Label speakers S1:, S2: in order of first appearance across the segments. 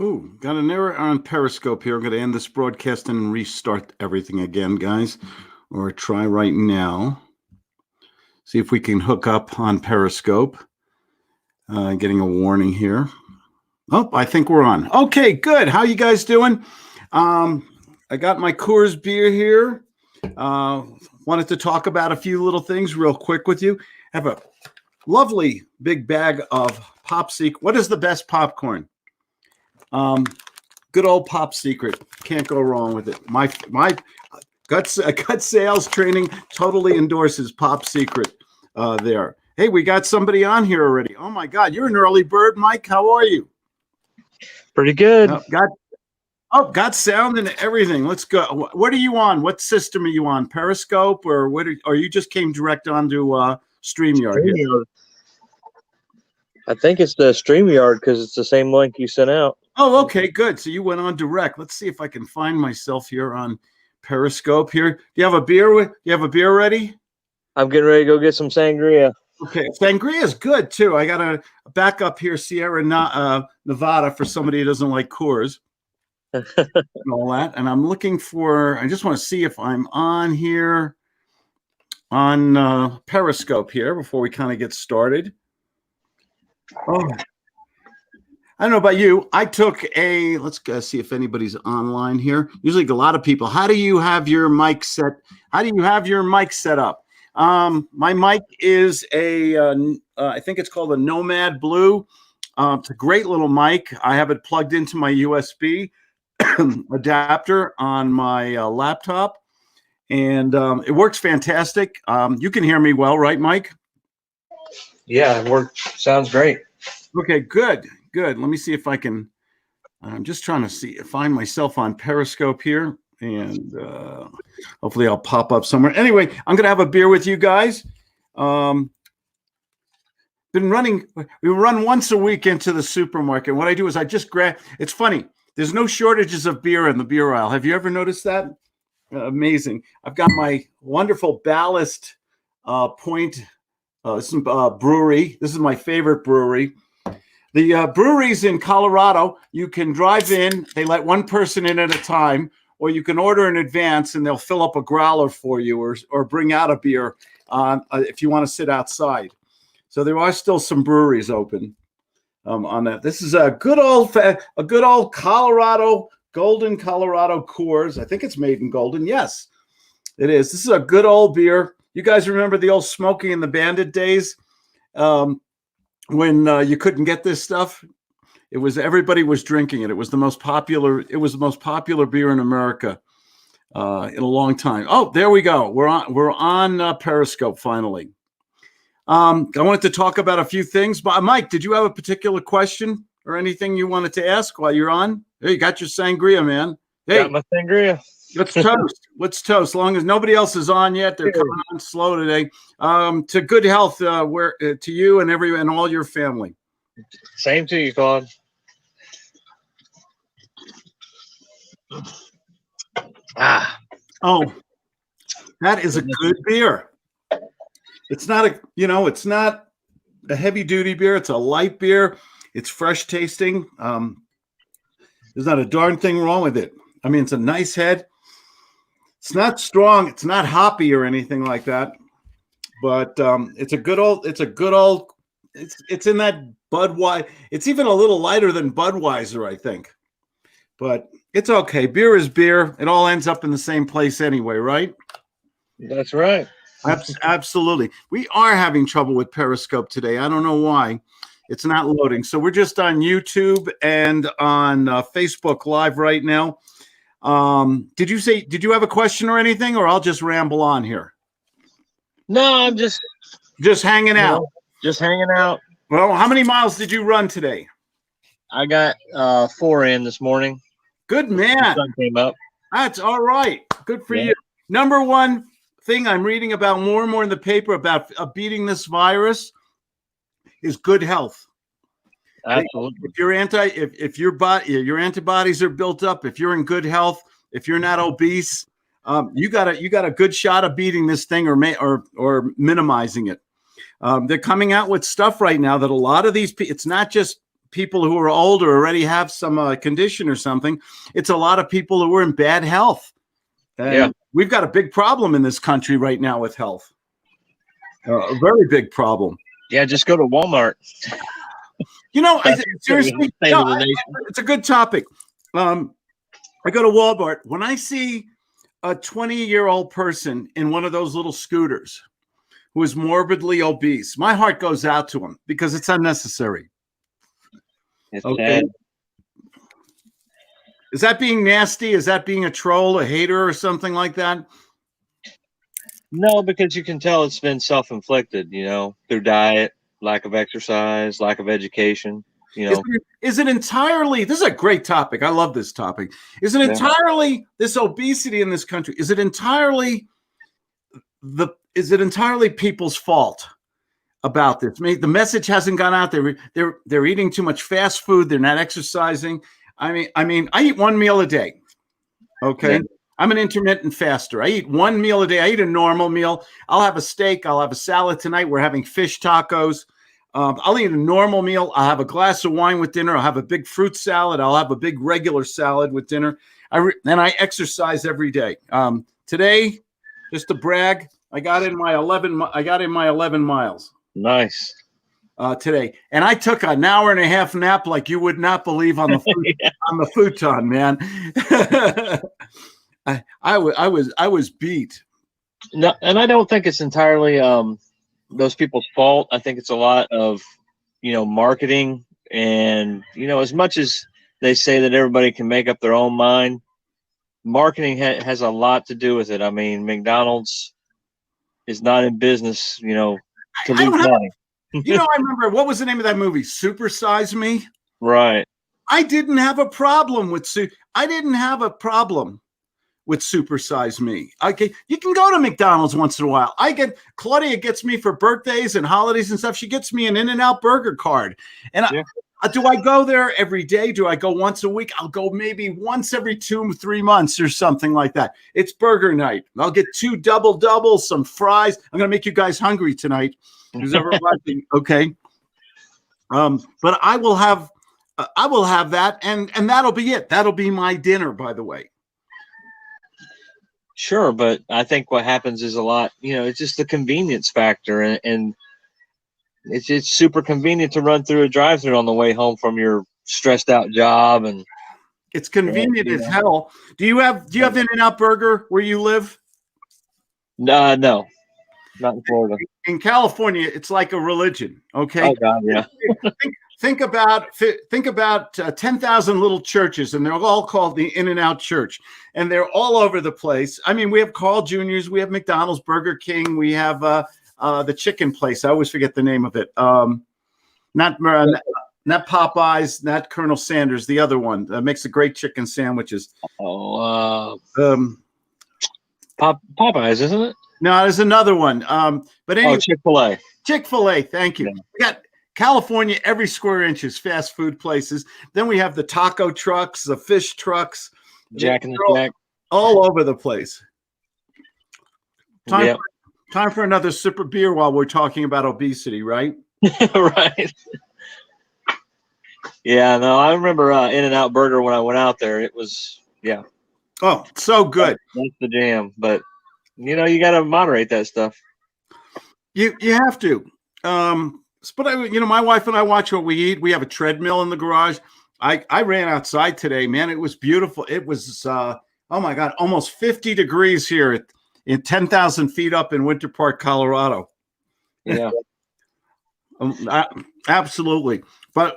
S1: Oh, got an error on Periscope here. I'm going to end this broadcast and restart everything again, guys, or try right now. See if we can hook up on Periscope. Getting a warning here. Oh, I think we're on. Okay, good. How you guys doing? I got my Coors beer here. Wanted to talk about a few little things real quick with you. I have a lovely big bag of Pop Secret. What is the best popcorn? Good old Pop Secret. Can't go wrong with it. My gut sales training totally endorses Pop Secret there. Hey, we got somebody on here already. Oh my God, you're an early bird, Mike. How are you?
S2: Pretty good.
S1: Got sound and everything. Let's go. What are you on? What system are you on? Periscope or what? Or you just came direct onto StreamYard?
S2: StreamYard. I think it's the StreamYard because it's the same link you sent out.
S1: Oh, okay, good. So you went on direct. Let's see if I can find myself here on Periscope here. Do you have a beer? You have a beer ready?
S2: I'm getting ready to go get some sangria.
S1: Okay, sangria is good too. I got a backup here, Sierra Nevada, for somebody who doesn't like Coors and all that. And I'm looking for. I just want to see if I'm on here on Periscope here before we kind of get started. Oh, I don't know about you. I took let's see if anybody's online here. Usually a lot of people. How do you have your mic set? How do you have your mic set up? My mic is I think it's called a Nomad Blue. It's a great little mic. I have it plugged into my USB adapter on my laptop, and it works fantastic. You can hear me well, right, Mike?
S2: Yeah, it works. Sounds great.
S1: Okay, good. Let me see if I can. I'm just trying to find myself on Periscope here, and hopefully I'll pop up somewhere. Anyway, I'm gonna have a beer with you guys. We run once a week into the supermarket. What I do is I just grab. It's funny. There's no shortages of beer in the beer aisle. Have you ever noticed that? Amazing. I've got my wonderful Ballast Point. This is brewery. This is my favorite brewery. The breweries in Colorado, you can drive in. They let one person in at a time, or you can order in advance, and they'll fill up a growler for you, or bring out a beer if you want to sit outside. So there are still some breweries open on that. This is a good old Colorado, Golden Colorado Coors. I think it's made in Golden. Yes, it is. This is a good old beer. You guys remember the old Smokey and the Bandit days? When you couldn't get this stuff, everybody was drinking it. It was the most popular beer in America in a long time. Oh, there we go. We're on Periscope finally. I wanted to talk about a few things. Mike, did you have a particular question or anything you wanted to ask while you're on? Hey, you got your sangria, man. Hey,
S2: got my sangria.
S1: Let's toast. Let's toast. As long as nobody else is on yet, they're coming on slow today. To good health, to you and all your family.
S2: Same to you, Claude.
S1: Oh, that is a good beer. It's not a heavy duty beer. It's a light beer. It's fresh tasting. There's not a darn thing wrong with it. I mean, it's a nice head. It's not strong. It's not hoppy or anything like that, but it's in that Budweiser. It's even a little lighter than Budweiser, I think, but it's okay. Beer is beer. It all ends up in the same place anyway, right?
S2: That's right.
S1: Absolutely. We are having trouble with Periscope today. I don't know why. It's not loading. So we're just on YouTube and on Facebook Live right now. Did you have a question or anything, or I'll just ramble on here?
S2: No, I'm just
S1: hanging out.
S2: Just hanging out.
S1: Well, how many miles did you run today?
S2: I got 4 in this morning.
S1: Good man.
S2: The sun came up.
S1: That's all right. Good for you. Number one thing I'm reading about more and more in the paper about beating this virus is good health.
S2: Absolutely.
S1: If your antibodies are built up, if you're in good health, if you're not obese, you got a good shot of beating this thing or minimizing it. They're coming out with stuff right now that a lot of these people, it's not just people who are older already have some condition or something. It's a lot of people who are in bad health. And we've got a big problem in this country right now with health. A very big problem.
S2: Yeah, just go to Walmart.
S1: You know, seriously, it's a good topic. I go to Walmart. When I see a 20-year-old person in one of those little scooters who is morbidly obese, my heart goes out to him because it's unnecessary.
S2: It's
S1: okay.
S2: sad.
S1: Is that being nasty? Is that being a troll, a hater, or something like that?
S2: No, because you can tell it's been self-inflicted, you know, through diet, lack of exercise, lack of education, you know.
S1: Is it entirely, this is a great topic. I love this topic. Is it entirely this obesity in this country? Is it entirely people's fault about this? I mean, the message hasn't gone out there. They're eating too much fast food. They're not exercising. I mean, I eat one meal a day. Okay. Yeah. I'm an intermittent faster. I eat one meal a day. I eat a normal meal. I'll have a steak. I'll have a salad tonight. We're having fish tacos. I'll eat a normal meal. I'll have a glass of wine with dinner. I'll have a big fruit salad. I'll have a big regular salad with dinner. And I exercise every day. Today, just to brag, I got in my 11 miles.
S2: Nice.
S1: Today, and I took an hour and a half nap like you would not believe on the on the futon, man. I was beat.
S2: No, and I don't think it's entirely those people's fault. I think it's a lot of, you know, marketing, and, you know, as much as they say that everybody can make up their own mind, marketing has a lot to do with it. I mean, McDonald's is not in business, you know, to lose money.
S1: You know, I remember, what was the name of that movie? Super Size Me?
S2: Right.
S1: I didn't have a problem with Super Size Me. Okay, you can go to McDonald's once in a while. Claudia gets me for birthdays and holidays and stuff. She gets me an In-N-Out burger card. And do I go there every day? Do I go once a week? I'll go maybe once every 2-3 months or something like that. It's burger night. I'll get 2 doubles, some fries. I'm going to make you guys hungry tonight. Who's ever watching? Okay. But I will have that, and that'll be it. That'll be my dinner, by the way.
S2: Sure, but I think what happens is a lot, you know, it's just the convenience factor, and it's super convenient to run through a drive-through on the way home from your stressed out job, and
S1: it's convenient as hell. Do you have In-N-Out Burger where you live?
S2: No, not in Florida.
S1: In California, it's like a religion. Okay.
S2: Oh God, yeah.
S1: Think about 10,000 little churches, and they're all called the In-N-Out Church, and they're all over the place. I mean, we have Carl Jr.'s, we have McDonald's, Burger King, we have the chicken place. I always forget the name of it. Not Popeyes, not Colonel Sanders. The other one that makes a great chicken sandwiches.
S2: Popeyes, isn't it?
S1: No, there's another one. But anyway,
S2: Chick-fil-A.
S1: Chick-fil-A. Thank you. Yeah. We got California, every square inch is fast food places. Then we have the taco trucks, the fish trucks,
S2: Jack in the Jack,
S1: all over the place. Time for another sip of beer while we're talking about obesity, right?
S2: Right. Yeah, no, I remember In-N-Out Burger when I went out there. It was,
S1: oh, so good.
S2: That's the jam, but you know, you got to moderate that stuff.
S1: You have to. But my wife and I watch what we eat. We have a treadmill in the garage. I ran outside today, man. It was beautiful. It was oh my God, almost 50 degrees here in 10,000 feet up in Winter Park, Colorado.
S2: Yeah.
S1: Absolutely. But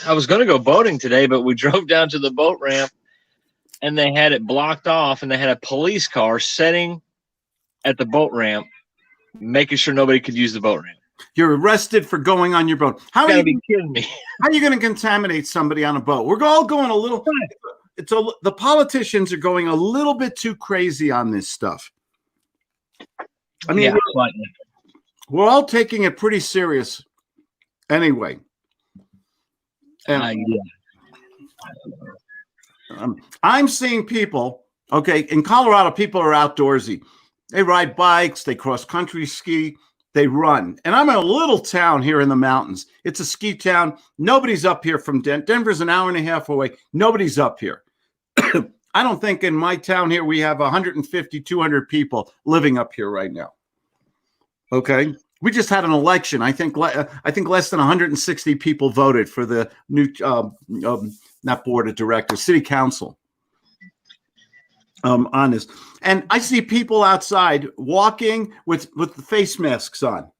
S2: I was going to go boating today, but we drove down to the boat ramp and they had it blocked off, and they had a police car sitting at the boat ramp, making sure nobody could use the boat ramp.
S1: You're arrested for going on your boat. How are you
S2: be kidding me?
S1: How are you going to contaminate somebody on a boat? We're all going a little. The politicians are going a little bit too crazy on this stuff. I mean, we're all taking it pretty serious, anyway. And I'm seeing people. Okay, in Colorado, people are outdoorsy. They ride bikes. They cross country ski. they run. And I'm in a little town here in the mountains. It's a ski town. Nobody's up here from Denver's an hour and a half away. Nobody's up here. I don't think in my town here we have 150, 200 people living up here right now. Okay. We just had an election. I think less than 160 people voted for the new, not board of directors, city council. On this, and I see people outside walking with the face masks on.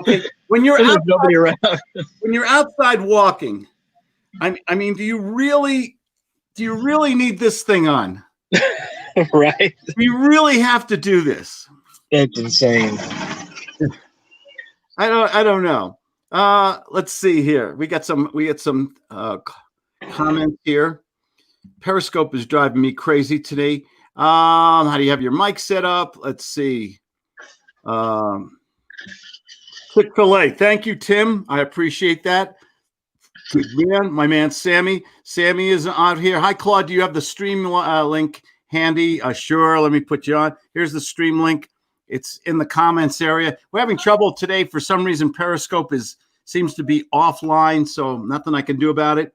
S1: Okay, when you're outside,
S2: nobody around.
S1: When you're outside walking, I mean, do you really need this thing on?
S2: Right?
S1: Do you really have to do this?
S2: That's insane.
S1: I don't know. Let's see here. We got some comments here. Periscope is driving me crazy today. How do you have your mic set up? Let's see. Chick-fil-A. Thank you, Tim. I appreciate that. Good man. My man, Sammy. Sammy is out here. Hi, Claude. Do you have the stream link handy? Sure. Let me put you on. Here's the stream link. It's in the comments area. We're having trouble today. For some reason, Periscope seems to be offline, so nothing I can do about it.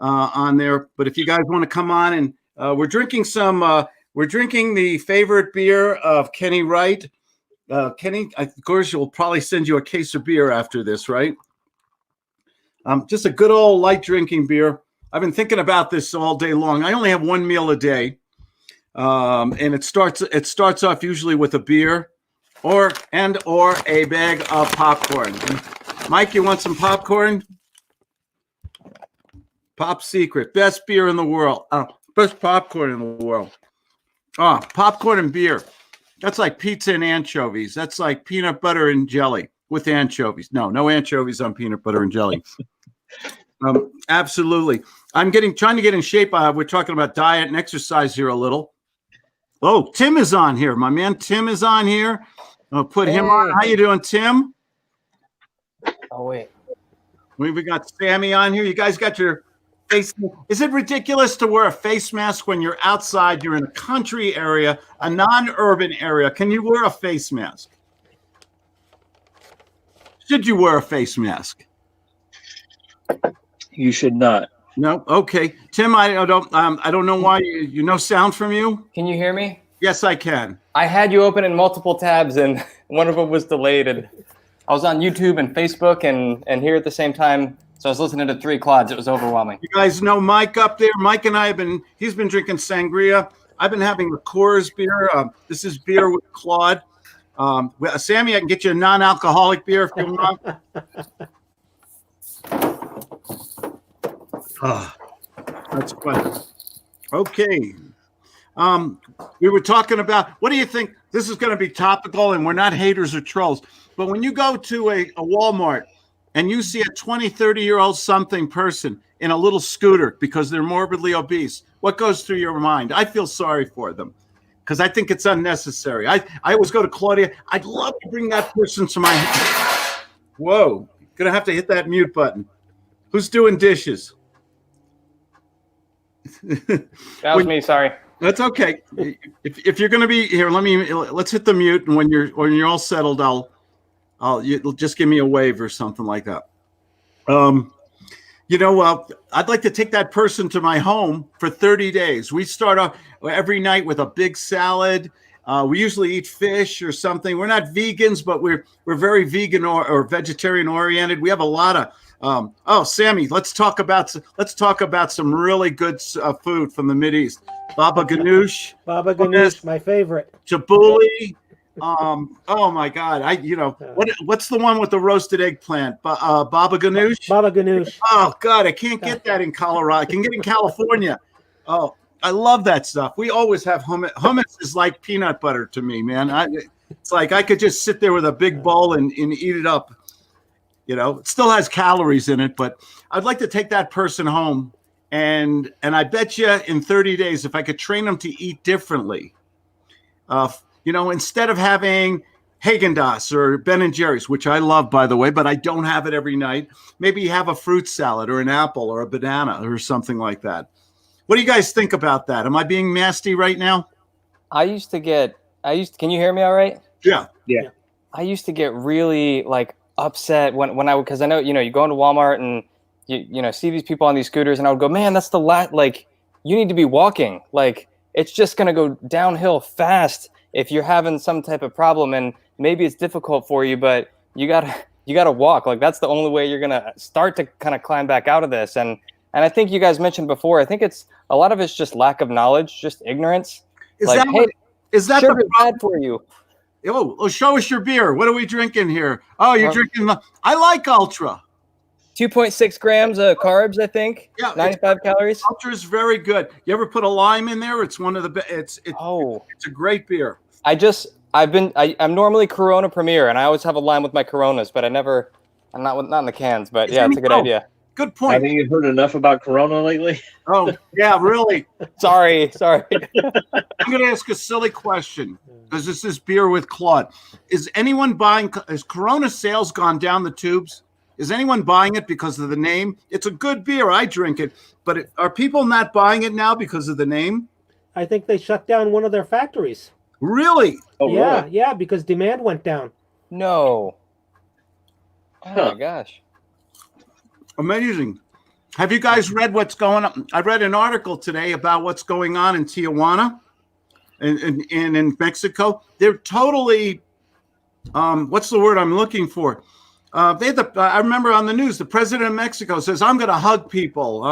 S1: On there, but if you guys want to come on and we're drinking the favorite beer of Kenny Wright. Kenny, of course, you'll probably send you a case of beer after this, right? Just a good old light drinking beer. I've been thinking about this all day long. I only have one meal a day, and it starts off usually with a beer or a bag of popcorn. Mike, you want some popcorn? Pop Secret, best beer in the world. Best popcorn in the world. Popcorn and beer. That's like pizza and anchovies. That's like peanut butter and jelly with anchovies. No anchovies on peanut butter and jelly. Absolutely. I'm trying to get in shape. We're talking about diet and exercise here a little. Oh, Tim is on here. My man Tim is on here. I'll put him on. How you doing, Tim?
S3: Oh, wait.
S1: We got Sammy on here. You guys got your face. Is it ridiculous to wear a face mask when you're outside? You're in a country area, a non-urban area. Can you wear a face mask? Should you wear a face mask?
S2: You should not.
S1: No. Okay, Tim. I don't know why you no sound from you.
S3: Can you hear me?
S1: Yes, I can.
S3: I had you open in multiple tabs, and one of them was delayed. And I was on YouTube and Facebook and here at the same time. So I was listening to 3 Claudes. It was overwhelming.
S1: You guys know Mike up there. Mike and I he's been drinking sangria. I've been having the Coors beer. This is beer with Claude. Sammy, I can get you a non-alcoholic beer if you want. That's fun. Okay. We were talking about, what do you think? This is going to be topical, and we're not haters or trolls. But when you go to a Walmart, and you see a 20, 30-year-old something person in a little scooter because they're morbidly obese, what goes through your mind? I feel sorry for them because I think it's unnecessary. I always go to Claudia. I'd love to bring that person to my house. Whoa, gonna have to hit that mute button. Who's doing dishes?
S3: That was me. Sorry.
S1: That's okay. If you're gonna be here, let's hit the mute, and when you're all settled, you'll just give me a wave or something like that. I'd like to take that person to my home for 30 days. We start off every night with a big salad. We usually eat fish or something. We're not vegans, but we're very vegan or vegetarian oriented. We have a lot of Sammy, let's talk about some really good food from the Mideast. Baba ganoush.
S4: Baba ganoush, my favorite.
S1: Tabbouleh. Oh my God! What's the one with the roasted eggplant? Baba ganoush.
S4: Baba ganoush.
S1: Oh God, I can't get that in Colorado. I can get it in California. Oh, I love that stuff. We always have hummus. Hummus is like peanut butter to me, man. It's like I could just sit there with a big bowl and eat it up. It still has calories in it, but I'd like to take that person home, and I bet you in 30 days, if I could train them to eat differently. Instead of having Haagen-Dazs or Ben & Jerry's, which I love, by the way, but I don't have it every night, maybe have a fruit salad or an apple or a banana or something like that. What do you guys think about that? Am I being nasty right now?
S3: Can you hear me all right?
S1: Yeah.
S3: I used to get really like upset when I would, because I know, you go into Walmart and you see these people on these scooters, and I would go, man, that's like, you need to be walking. Like, it's just going to go downhill fast if you're having some type of problem, and maybe it's difficult for you, but you gotta walk. Like, that's the only way you're gonna start to kind of climb back out of this. And I think you guys mentioned before, I think a lot of it's just lack of knowledge, just ignorance.
S1: Is
S3: Like,
S1: that
S3: hey,
S1: is that
S3: sugar's
S1: the
S3: bad for you.
S1: Oh, show us your beer. What are we drinking here? Oh, you're drinking the. I like Ultra.
S3: 2.6 grams of carbs, I think.
S1: Yeah,
S3: 95 calories.
S1: Ultra is very good. You ever put a lime in there? It's one of the best. It's a great beer.
S3: I'm normally Corona Premier, and I always have a lime with my Coronas, but I'm not in the cans. But yeah, it's a good idea.
S1: Good point.
S2: I think you've heard enough about Corona lately.
S1: Oh, yeah, really.
S3: Sorry.
S1: I'm going to ask a silly question because this is beer with Claude. Is anyone buying? Has Corona sales gone down the tubes? Is anyone buying it because of the name? It's a good beer. I drink it. But are people not buying it now because of the name?
S4: I think they shut down one of their factories.
S1: Really?
S2: Oh,
S4: Yeah,
S2: really?
S4: yeah, because demand went down.
S3: No. Oh my gosh.
S1: Amazing. Have you guys read what's going on? I read an article today about what's going on in Tijuana and in Mexico. They're totally, what's the word I'm looking for? I remember on the news, the president of Mexico says, I'm going to hug people.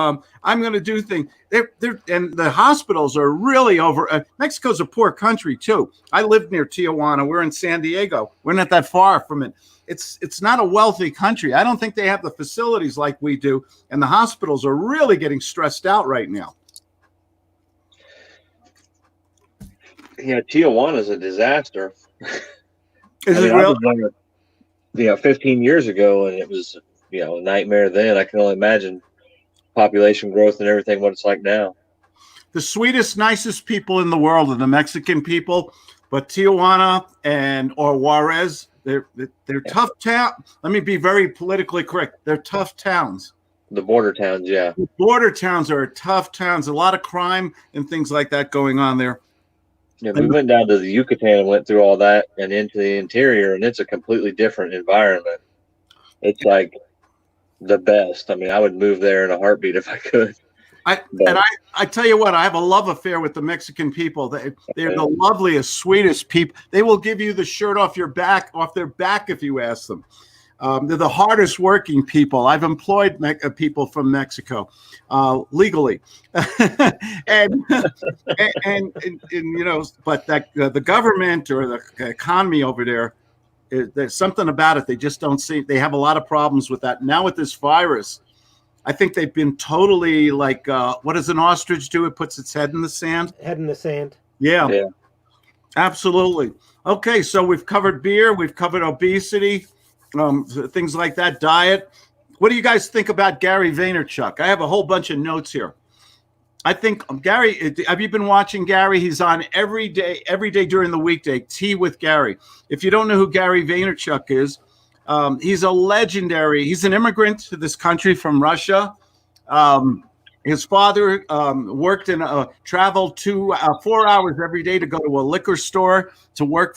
S1: I'm going to do things. And the hospitals are really over. Mexico's a poor country, too. I live near Tijuana. We're in San Diego. We're not that far from it. It's not a wealthy country. I don't think they have the facilities like we do. And the hospitals are really getting stressed out right now.
S2: Yeah, Tijuana is a disaster.
S1: Is it real?
S2: 15 years ago, and it was, a nightmare then. I can only imagine population growth and everything, what it's like now.
S1: The sweetest, nicest people in the world are the Mexican people, but Tijuana or Juarez, they're tough town. Let me be very politically correct. They're tough towns.
S2: The border towns, yeah.
S1: The border towns are tough towns. A lot of crime and things like that going on there.
S2: Yeah, we went down to the Yucatan and went through all that and into the interior, and it's a completely different environment. It's like the best. I mean, I would move there in a heartbeat if I could.
S1: I tell you what, I have a love affair with the Mexican people. They're the loveliest, sweetest people. They will give you the shirt off their back if you ask them. They're the hardest working people. I've employed people from Mexico legally, and but the government or the economy over there, there's something about it. They just don't see. They have a lot of problems with that now with this virus. I think they've been totally like, what does an ostrich do? It puts its head in the sand.
S4: Head in the sand.
S1: Yeah, absolutely. Okay, so we've covered beer, we've covered obesity, things like that, diet. What do you guys think about Gary Vaynerchuk? I have a whole bunch of notes here. I think Gary, have you been watching Gary? He's on every day during the weekday, Tea with Gary. If you don't know who Gary Vaynerchuk is, he's he's an immigrant to this country from Russia. His father traveled 4 hours every day to go to a liquor store to work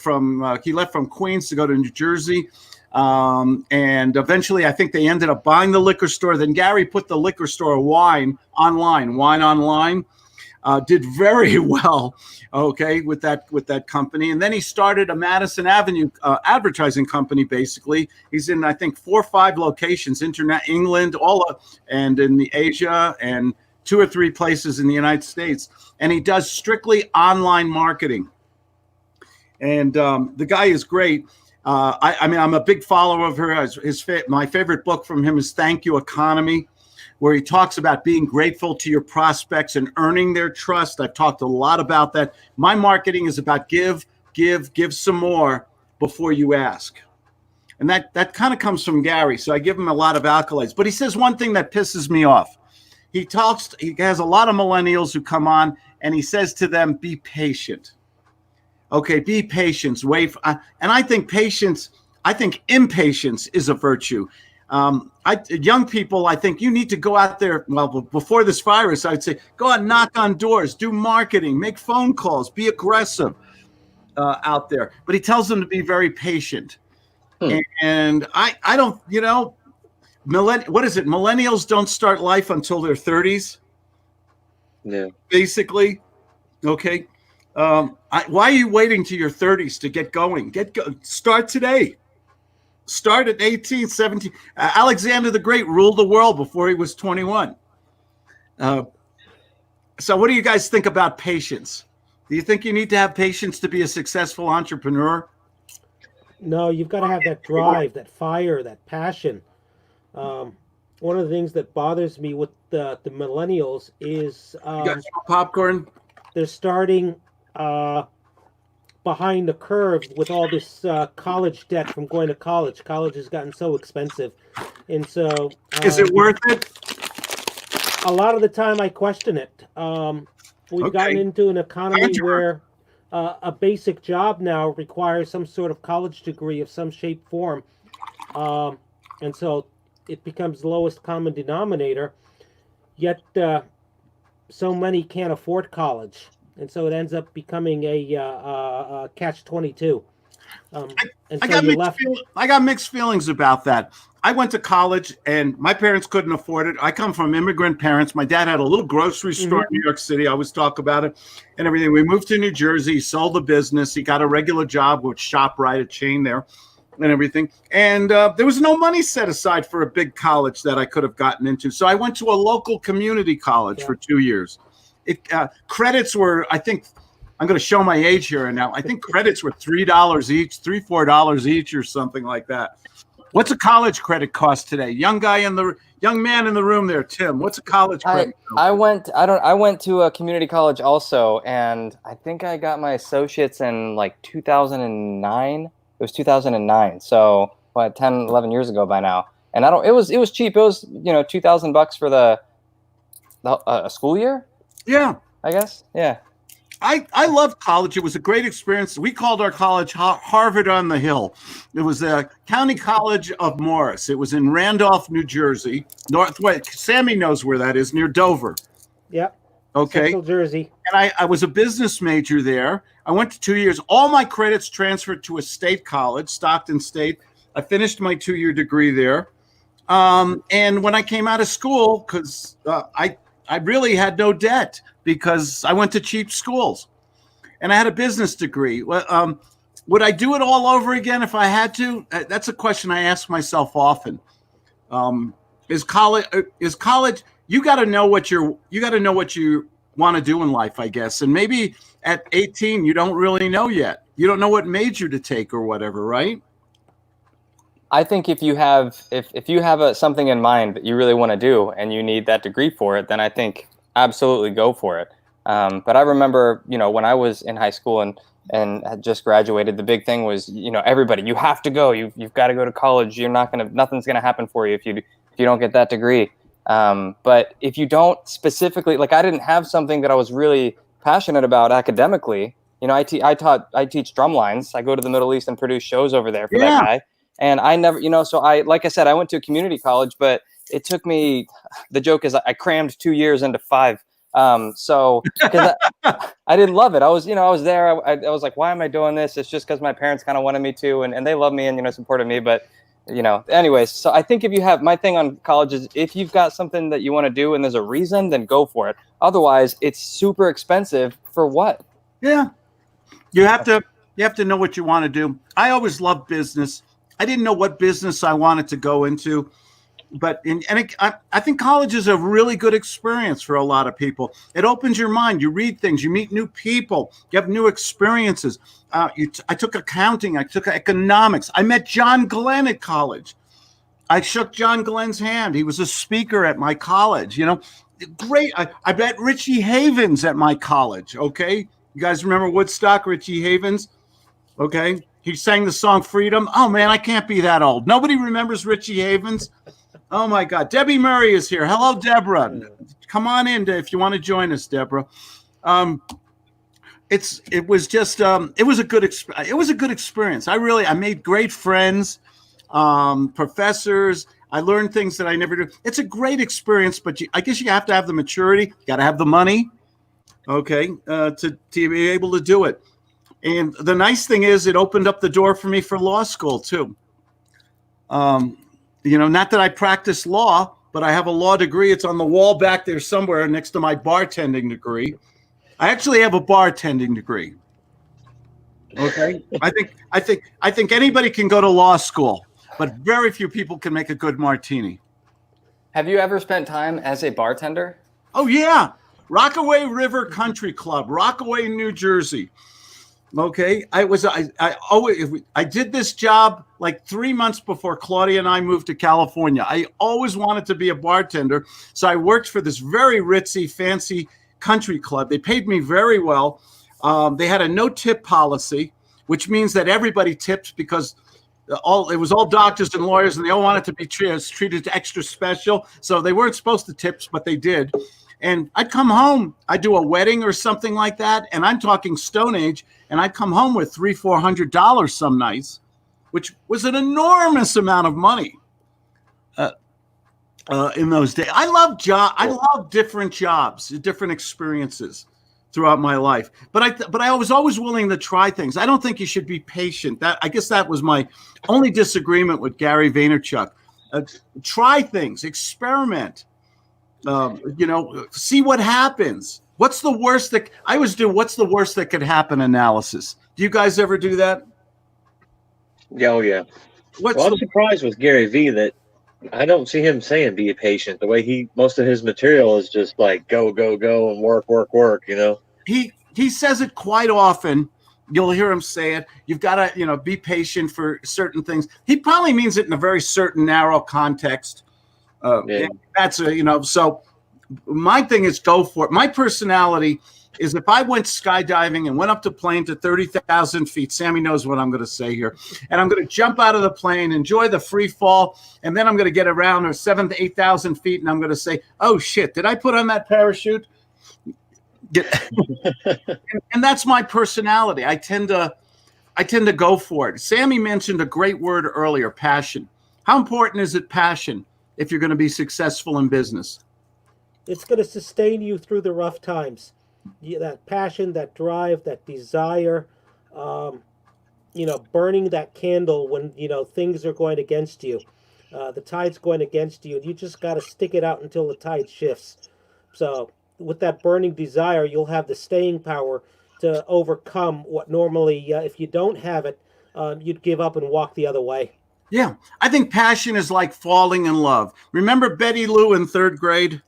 S1: he left from Queens to go to New Jersey. And eventually I think they ended up buying the liquor store. Then Gary put the liquor store wine online, did very well. Okay. With that company. And then he started a Madison Avenue, advertising company. Basically he's in, I think 4 or 5 locations, England, and in the Asia and 2 or 3 places in the United States. And he does strictly online marketing. And, the guy is great. I mean, I'm a big follower of her. My favorite book from him is Thank You Economy, where he talks about being grateful to your prospects and earning their trust. I've talked a lot about that. My marketing is about give some more before you ask. And that kind of comes from Gary. So I give him a lot of accolades. But he says one thing that pisses me off. He has a lot of millennials who come on and he says to them, be patient. Okay, be patient. Wait. And I think impatience is a virtue. Young people, I think you need to go out there. Well, before this virus, I'd say go out, knock on doors, do marketing, make phone calls, be aggressive out there. But he tells them to be very patient. And I don't, what is it? Millennials don't start life until their 30s,
S2: Yeah.
S1: basically. Okay. Why are you waiting to your 30s to get going? Start today. Start at 18, 17. Alexander the Great ruled the world before he was 21. So what do you guys think about patience? Do you think you need to have patience to be a successful entrepreneur?
S4: No, you've got to have that drive, that fire, that passion. One of the things that bothers me with the millennials is
S1: You got some popcorn?
S4: they're starting behind the curve with all this college debt from going to college. College has gotten so expensive, and so
S1: Is it worth it?
S4: a lot of the time I question it. We've gotten into an economy where a basic job now requires some sort of college degree of some shape, form, and so it becomes the lowest common denominator. Yet so many can't afford college, and so it ends up becoming a catch-22.
S1: I got mixed feelings about that. I went to college and my parents couldn't afford it. I come from immigrant parents. My dad had a little grocery store in New York City. I always talk about it and everything. We moved to New Jersey, sold the business. He got a regular job with ShopRite, a chain there and everything. And there was no money set aside for a big college that I could have gotten into. So I went to a local community college for 2 years. Credits were, I think, I'm going to show my age here now. I think credits were $3 each, $4 each or something like that. What's a college credit cost today? Young man in the room there, Tim. What's a college credit?
S3: I went to a community college also, and I think I got my associates in like 2009. It was 2009. So 10, 11 years ago by now. And it was cheap. It was, $2,000 for the school year.
S1: Yeah.
S3: I guess. Yeah.
S1: I loved college. It was a great experience. We called our college Harvard on the Hill. It was the County College of Morris. It was in Randolph, New Jersey. Northwest. Sammy knows where that is, near Dover.
S4: Yep.
S1: Okay.
S4: Central Jersey.
S1: And I was a business major there. I went to 2 years. All my credits transferred to a state college, Stockton State. I finished my 2-year degree there. And when I came out of school, because I really had no debt because I went to cheap schools and I had a business degree. Would I do it all over again if I had to? That's a question I ask myself often. Is college, you got to know what you want to do in life, I guess. And maybe at 18, you don't really know yet. You don't know what major to take or whatever, right?
S3: I think if you have something in mind that you really want to do and you need that degree for it, then I think absolutely go for it. But I remember, when I was in high school and had just graduated, the big thing was, everybody, you have to go. You've got to go to college. Nothing's gonna happen for you if you don't get that degree. But if you don't specifically, like, I didn't have something that I was really passionate about academically. I teach drum lines. I go to the Middle East and produce shows over there for that guy. And I never, so like I said, I went to a community college, but it took me, the joke is I crammed 2 years into 5. So because I didn't love it. I was there. I was like, why am I doing this? It's just because my parents kind of wanted me to, and they love me and, supported me. But, anyways, so I think my thing on college is if you've got something that you want to do and there's a reason, then go for it. Otherwise, it's super expensive for what? Yeah.
S1: You have to know what you want to do. I always loved business. I didn't know what business I wanted to go into, but I think college is a really good experience for a lot of people. It opens your mind. You read things. You meet new people. You have new experiences. I took accounting. I took economics. I met John Glenn at college. I shook John Glenn's hand. He was a speaker at my college. Great. I met Richie Havens at my college. Okay, you guys remember Woodstock? Richie Havens. Okay. He sang the song Freedom. Oh, man, I can't be that old. Nobody remembers Richie Havens. Oh, my God. Debbie Murray is here. Hello, Deborah. Come on in if you want to join us, Deborah. It was a good experience. I made great friends, professors. I learned things that I never did. It's a great experience, but I guess you have to have the maturity. You got to have the money, okay, to be able to do it. And the nice thing is it opened up the door for me for law school, too. Not that I practice law, but I have a law degree. It's on the wall back there somewhere next to my bartending degree. I actually have a bartending degree. Okay. I think anybody can go to law school, but very few people can make a good martini.
S3: Have you ever spent time as a bartender?
S1: Oh yeah. Rockaway River Country Club, Rockaway, New Jersey. Okay. I did this job like 3 months before Claudia and I moved to California. I always wanted to be a bartender. So I worked for this very ritzy, fancy country club. They paid me very well. They had a no tip policy, which means that everybody tips because it was all doctors and lawyers, and they all wanted to be treated extra special. So they weren't supposed to tips, but they did. And I'd come home, I'd do a wedding or something like that, and I'm talking Stone Age, and I'd come home with $300-400 some nights, which was an enormous amount of money in those days. I love different jobs, different experiences throughout my life. But I was always willing to try things. I don't think you should be patient. I guess that was my only disagreement with Gary Vaynerchuk. Try things, experiment. See what happens. What's the worst that I always do? What's the worst that could happen analysis? Do you guys ever do that?
S2: Yeah, oh yeah. I'm surprised with Gary V that I don't see him saying be patient. The way most of his material is just like go, go, go and work, work, work,
S1: He says it quite often. You'll hear him say it. You've got to, be patient for certain things. He probably means it in a very certain narrow context.
S2: Yeah.
S1: That's so my thing is go for it. My personality is if I went skydiving and went up to plane to 30,000 feet, Sammy knows what I'm going to say here, and I'm going to jump out of the plane, enjoy the free fall, and then I'm going to get around 7,000 to 8,000 feet, and I'm going to say, oh shit, did I put on that parachute? And that's my personality. I tend to go for it. Sammy mentioned a great word earlier, passion. How important is it, passion, if you're going to be successful in business?
S4: It's going to sustain you through the rough times. That passion, that drive, that desire, burning that candle when, things are going against you. The tide's going against you. You just got to stick it out until the tide shifts. So with that burning desire, you'll have the staying power to overcome what normally, if you don't have it, you'd give up and walk the other way.
S1: Yeah, I think passion is like falling in love. Remember Betty Lou in third grade?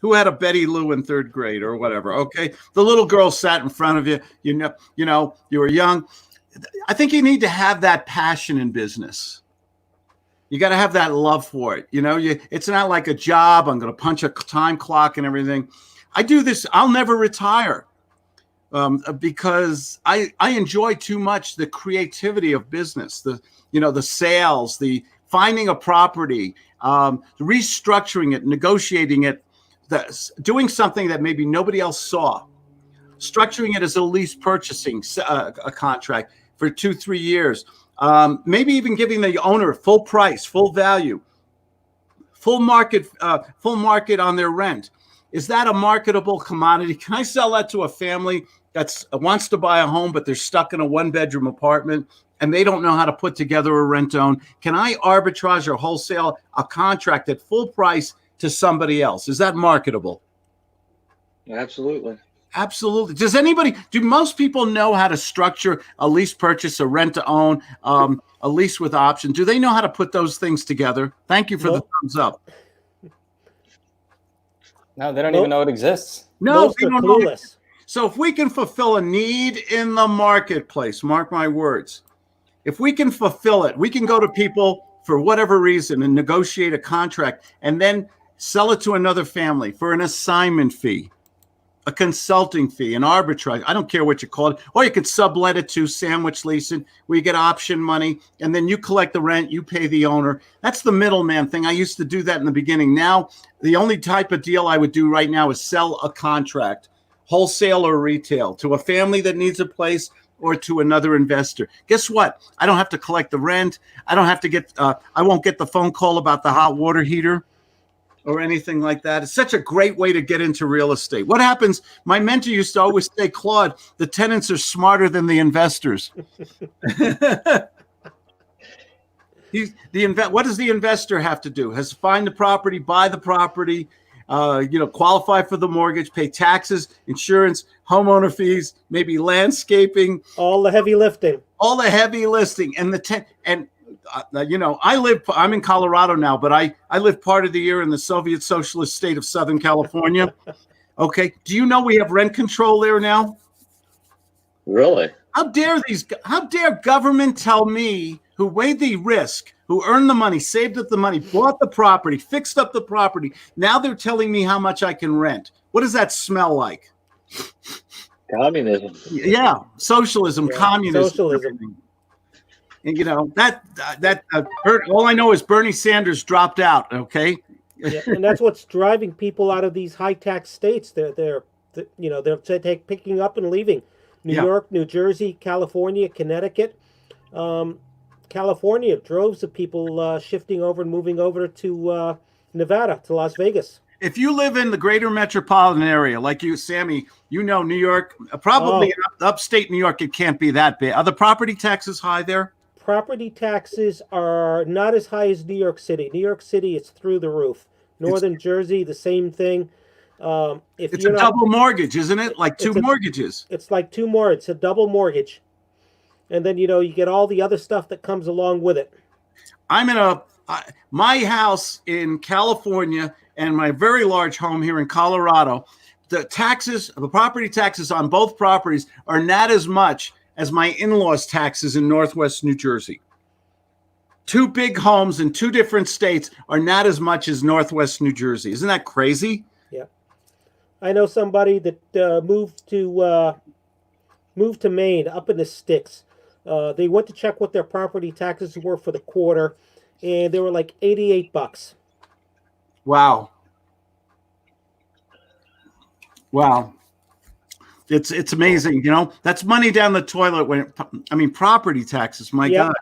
S1: Who had a Betty Lou in third grade or whatever? Okay, the little girl sat in front of you. You were young. I think you need to have that passion in business. You got to have that love for it. It's not like a job. I'm going to punch a time clock and everything. I do this. I'll never retire because I enjoy too much the creativity of business. The sales, the finding a property, restructuring it, negotiating it, doing something that maybe nobody else saw, structuring it as a lease purchasing a contract for 2-3 years, maybe even giving the owner full price, full value, full market on their rent. Is that a marketable commodity? Can I sell that to a family that wants to buy a home, but they're stuck in a 1-bedroom apartment and they don't know how to put together a rent own? Can I arbitrage or wholesale a contract at full price to somebody else? Is that marketable?
S2: Absolutely.
S1: Absolutely. Do most people know how to structure a lease purchase, a rent to own, a lease with option? Do they know how to put those things together? Thank you for the thumbs up.
S3: No, they don't even know it exists.
S1: No,
S4: Most are clueless.
S1: So if we can fulfill a need in the marketplace, mark my words, if we can fulfill it, we can go to people for whatever reason and negotiate a contract and then sell it to another family for an assignment fee, a consulting fee, an arbitrage. I don't care what you call it. Or you could sublet it to sandwich leasing where you get option money and then you collect the rent, you pay the owner. That's the middleman thing. I used to do that in the beginning. Now, the only type of deal I would do right now is sell a contract, wholesale or retail, to a family that needs a place or to another investor. Guess what? I don't have to collect the rent. I don't have to I won't get the phone call about the hot water heater or anything like that. It's such a great way to get into real estate. What happens? My mentor used to always say, Claude, the tenants are smarter than the investors. What does the investor have to do? Has to find the property, buy the property, qualify for the mortgage, pay taxes, insurance, homeowner fees, maybe landscaping,
S4: All the heavy lifting.
S1: all the heavy listing, and I'm in Colorado now, but I lived part of the year in the Soviet Socialist state of Southern California. Okay. Do you know we have rent control there now?
S2: Really?
S1: How dare government tell me, who weighed the risk, who earned the money, saved up the money, bought the property, fixed up the property. Now they're telling me how much I can rent. What does that smell like?
S2: Communism.
S1: Yeah, socialism, communism.
S4: Socialism.
S1: And all I know is Bernie Sanders dropped out. Okay.
S4: Yeah, and that's what's driving people out of these high tax states. They're picking up and leaving. New York, New Jersey, California, Connecticut. California, droves of people shifting over and moving over to Nevada, to Las Vegas.
S1: If you live in the greater metropolitan area, like you, Sammy, New York, probably upstate New York, it can't be that bad. Are the property taxes high there?
S4: Property taxes are not as high as New York City. New York City, it's through the roof. Northern Jersey, the same thing.
S1: It's a double mortgage, isn't it? Like two mortgages.
S4: It's like two more. It's a double mortgage. And then, you get all the other stuff that comes along with it.
S1: I'm in my house in California and my very large home here in Colorado. The property taxes on both properties are not as much as my in-laws' taxes in Northwest New Jersey. Two big homes in two different states are not as much as Northwest New Jersey. Isn't that crazy?
S4: Yeah. I know somebody that moved to Maine, up in the sticks. They went to check what their property taxes were for the quarter, and they were like $88.
S1: Wow. It's amazing. That's money down the toilet property taxes, my God.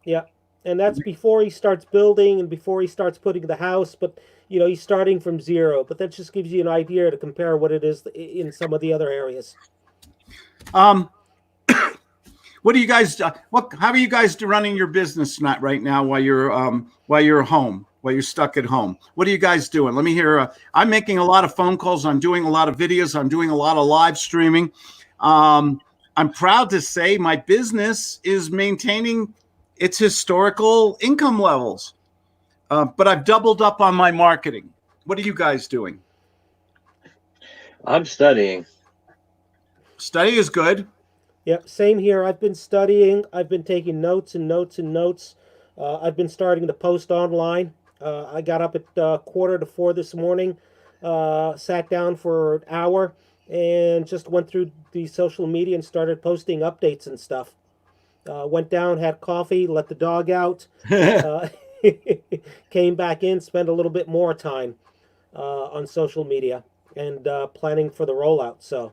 S4: Yeah. And that's before he starts building and before he starts putting the house, but he's starting from zero. But that just gives you an idea to compare what it is in some of the other areas.
S1: What do you guys? How are you guys running your business right now while you're home, while you're stuck at home? What are you guys doing? Let me hear. I'm making a lot of phone calls. I'm doing a lot of videos. I'm doing a lot of live streaming. I'm proud to say my business is maintaining its historical income levels, but I've doubled up on my marketing. What are you guys doing?
S2: I'm studying.
S1: Study is good.
S4: Yeah, same here. I've been studying. I've been taking notes and notes and notes. I've been starting to post online. I got up at 3:45 this morning, sat down for an hour, and just went through the social media and started posting updates and stuff. Went down, had coffee, let the dog out, came back in, spent a little bit more time on social media and planning for the rollout. So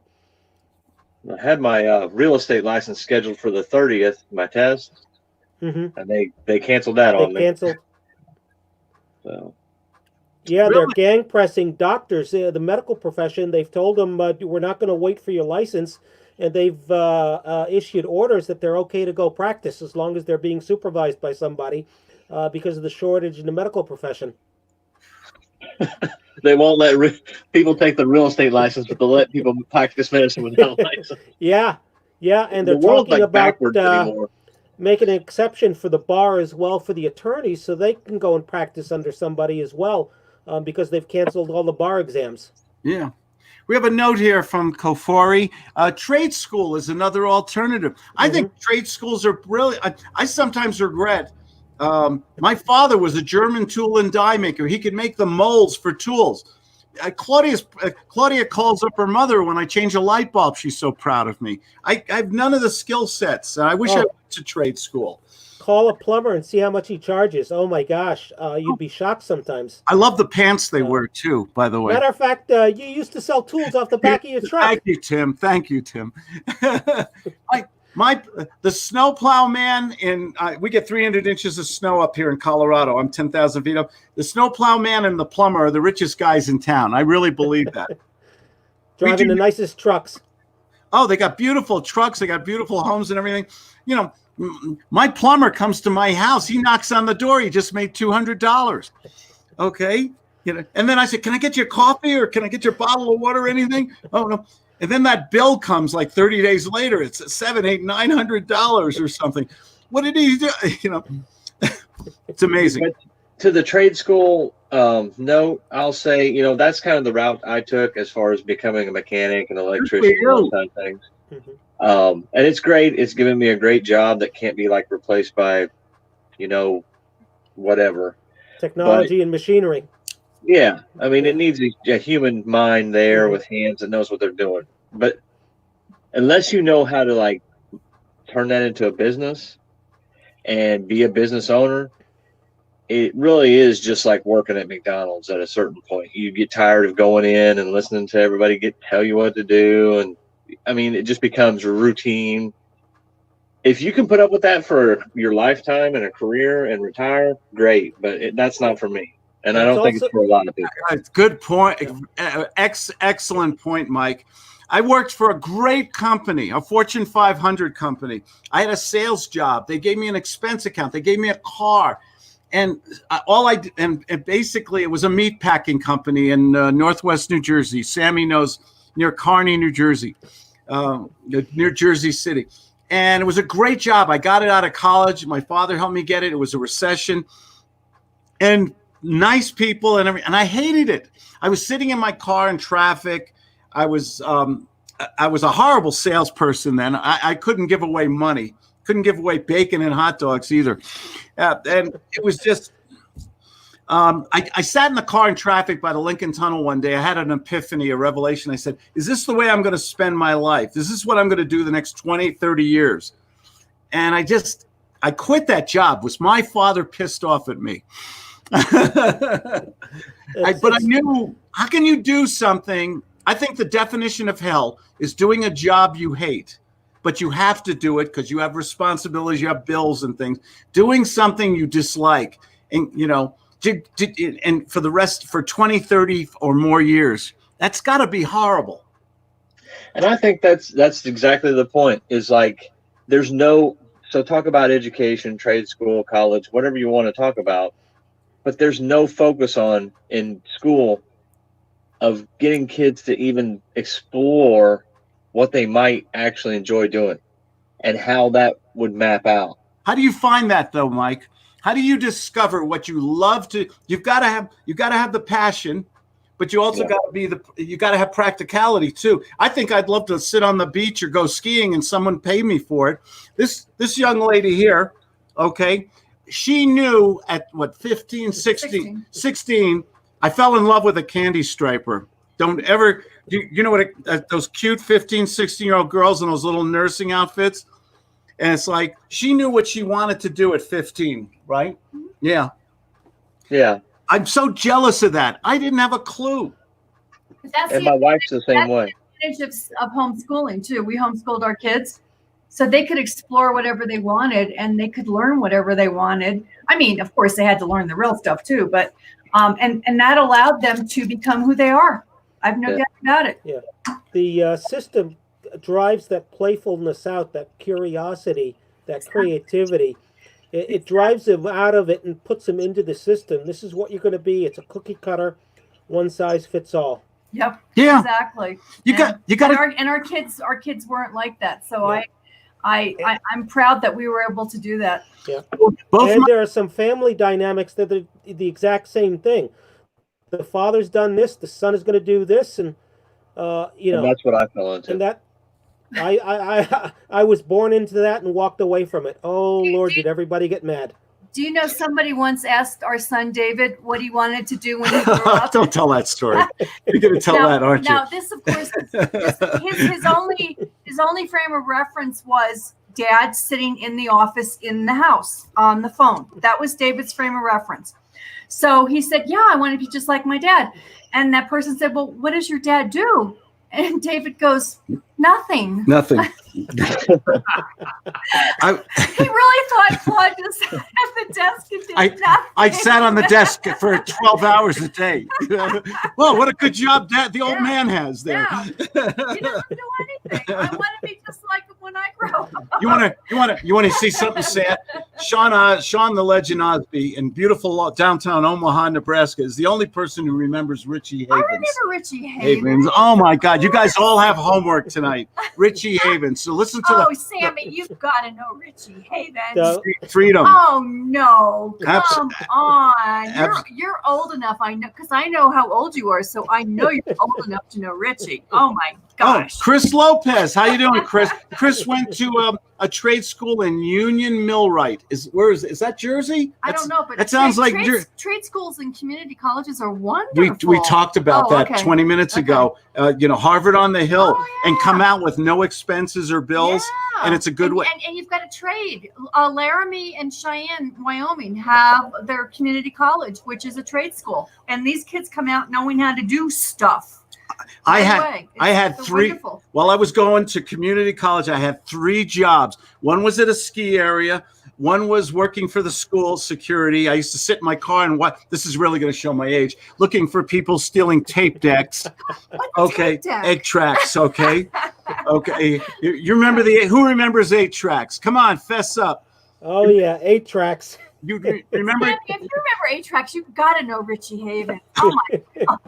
S2: I had my real estate license scheduled for the 30th, my test, and they canceled that on me. So.
S4: Yeah, they're gang pressing doctors, the medical profession. They've told them we're not going to wait for your license, and they've issued orders that they're okay to go practice as long as they're being supervised by somebody because of the shortage in the medical profession.
S2: They won't let people take the real estate license, but they'll let people practice medicine without a license.
S4: Yeah, and they're talking about making an exception for the bar as well for the attorneys, so they can go and practice under somebody as well, because they've canceled all the bar exams.
S1: Yeah. We have a note here from Kofori. Trade school is another alternative. I think trade schools are brilliant. I sometimes regret. My father was a German tool and die maker. He could make the molds for tools. Claudia calls up her mother when I change a light bulb. She's so proud of me. I have none of the skill sets. I wish I went to trade school.
S4: Call a plumber and see how much he charges. Oh my gosh, you'd be shocked sometimes.
S1: I love the pants they wear too, by the way.
S4: Matter of fact, you used to sell tools off the back of your truck.
S1: Thank you, Tim. The snowplow man we get 300 inches of snow up here in Colorado. I'm 10,000 feet up. The snowplow man and the plumber are the richest guys in town. I really believe that.
S4: Driving the nicest trucks.
S1: Oh, they got beautiful trucks. They got beautiful homes and everything. My plumber comes to my house. He knocks on the door. He just made $200. Okay. And then I said, can I get your coffee or can I get your bottle of water or anything? Oh, no. And then that bill comes like 30 days later. It's $700, $800, $900 or something. What did he do? It's amazing.
S2: But to the trade school note, I'll say, that's kind of the route I took as far as becoming a mechanic and electrician and those kind of things. Mm-hmm. And it's great. It's given me a great job that can't be like replaced by, whatever.
S4: Technology and machinery.
S2: Yeah. I mean, it needs a human mind there with hands that knows what they're doing. But unless you know how to like turn that into a business and be a business owner, it really is just like working at McDonald's at a certain point. You get tired of going in and listening to everybody tell you what to do. And I mean, it just becomes routine. If you can put up with that for your lifetime and a career and retire, great. But that's not for me. And I don't think it's for a lot of people.
S1: Good point. Excellent point, Mike. I worked for a great company, a Fortune 500 company. I had a sales job. They gave me an expense account. They gave me a car. And basically it was a meat packing company in Northwest New Jersey. Sammy knows, near Kearney, New Jersey, near Jersey City. And it was a great job. I got it out of college. My father helped me get it. It was a recession. And nice people and everything. And I hated it. I was sitting in my car in traffic. I was a horrible salesperson then. I couldn't give away money. Couldn't give away bacon and hot dogs either. And it was just, I sat in the car in traffic by the Lincoln Tunnel one day. I had an epiphany, a revelation. I said, is this the way I'm going to spend my life? Is this what I'm going to do the next 20, 30 years? And I quit that job. Was my father pissed off at me? But I knew, how can you do something? I think the definition of hell is doing a job you hate, but you have to do it because you have responsibilities, you have bills and things. Doing something you dislike, and and for the rest, for 20, 30 or more years, that's got to be horrible.
S2: And I think that's exactly the point. Is like so talk about education, trade school, college, whatever you want to talk about. But there's no focus in school of getting kids to even explore what they might actually enjoy doing and how that would map out.
S1: How do you find that though, Mike? How do you discover what you love to? You've got to have the passion, but you also got to have practicality too. I think I'd love to sit on the beach or go skiing and someone pay me for it. This young lady here, okay, she knew at 16, I fell in love with a candy striper. Don't ever, you know what, those cute 15, 16-year-old girls in those little nursing outfits? And it's like, she knew what she wanted to do at 15, right? Yeah. Yeah. I'm so jealous of that. I didn't have a clue.
S2: And my wife's the same way.
S5: That's the advantage of homeschooling too. We homeschooled our kids so they could explore whatever they wanted and they could learn whatever they wanted. I mean, of course they had to learn the real stuff too, but and that allowed them to become who they are. I've no doubt about it.
S4: Yeah. The system drives that playfulness out, that curiosity, that creativity. It drives them out of it and puts them into the system. This is what you're going to be. It's a cookie cutter, one size fits all.
S5: Yep.
S1: Yeah.
S5: Exactly.
S1: You got
S5: our kids weren't like that. So yeah. I'm proud that we were able to do that.
S4: Yeah. There are some family dynamics that are the exact same thing. The father's done this, the son is going to do this, and
S2: and that's what I fell into.
S4: And that I was born into that and walked away from it. Oh Lord, did everybody get mad?
S5: Do you know somebody once asked our son David what he wanted to do when he grew up?
S1: Don't tell that story. You're going to tell that, aren't you?
S5: Now, this, of course, his only frame of reference was Dad sitting in the office in the house on the phone. That was David's frame of reference. So he said, yeah, I want to be just like my dad. And that person said, well, what does your dad do? And David goes, nothing.
S1: Nothing.
S5: He really thought Claude just sat at the desk and did nothing.
S1: I sat on the desk for 12 hours a day. Well, what a good job the old man has there.
S5: Yeah. He doesn't do anything. I want to be just like him when I grow up.
S1: You want to see something sad? Sean the Legend Osby in beautiful downtown Omaha, Nebraska is the only person who remembers Richie Havens.
S5: I remember Richie Havens.
S1: Oh my God! You guys all have homework tonight. Richie Havens. So listen to
S5: Sammy, you've got to know Richie Havens.
S1: Freedom.
S5: Oh no! Come on, you're old enough. I know because I know how old you are, so I know you're old enough to know Richie. Oh my gosh!
S1: Oh, Chris Lopez, how you doing, Chris? Chris went to a trade school in Union Millwright. Is that Jersey?
S5: I don't know, but
S1: that sounds like
S5: trade schools and community colleges are wonderful.
S1: We talked about that 20 minutes ago. Harvard on the Hill, and come out with no expenses or bills, and it's a good way.
S5: And you've got to trade. Laramie and Cheyenne, Wyoming, have their community college, which is a trade school, and these kids come out knowing how to do stuff. I had three. Wonderful.
S1: While I was going to community college, I had 3 jobs. One was at a ski area. One was working for the school security. I used to sit in my car and watch. This is really going to show my age. Looking for people stealing tape decks.
S5: Tape deck?
S1: 8 tracks. Okay. You remember who remembers 8 tracks? Come on, fess up.
S4: Oh yeah, 8 tracks.
S1: You remember?
S5: If you remember 8 tracks, you've got to know Richie Havens. Oh my God.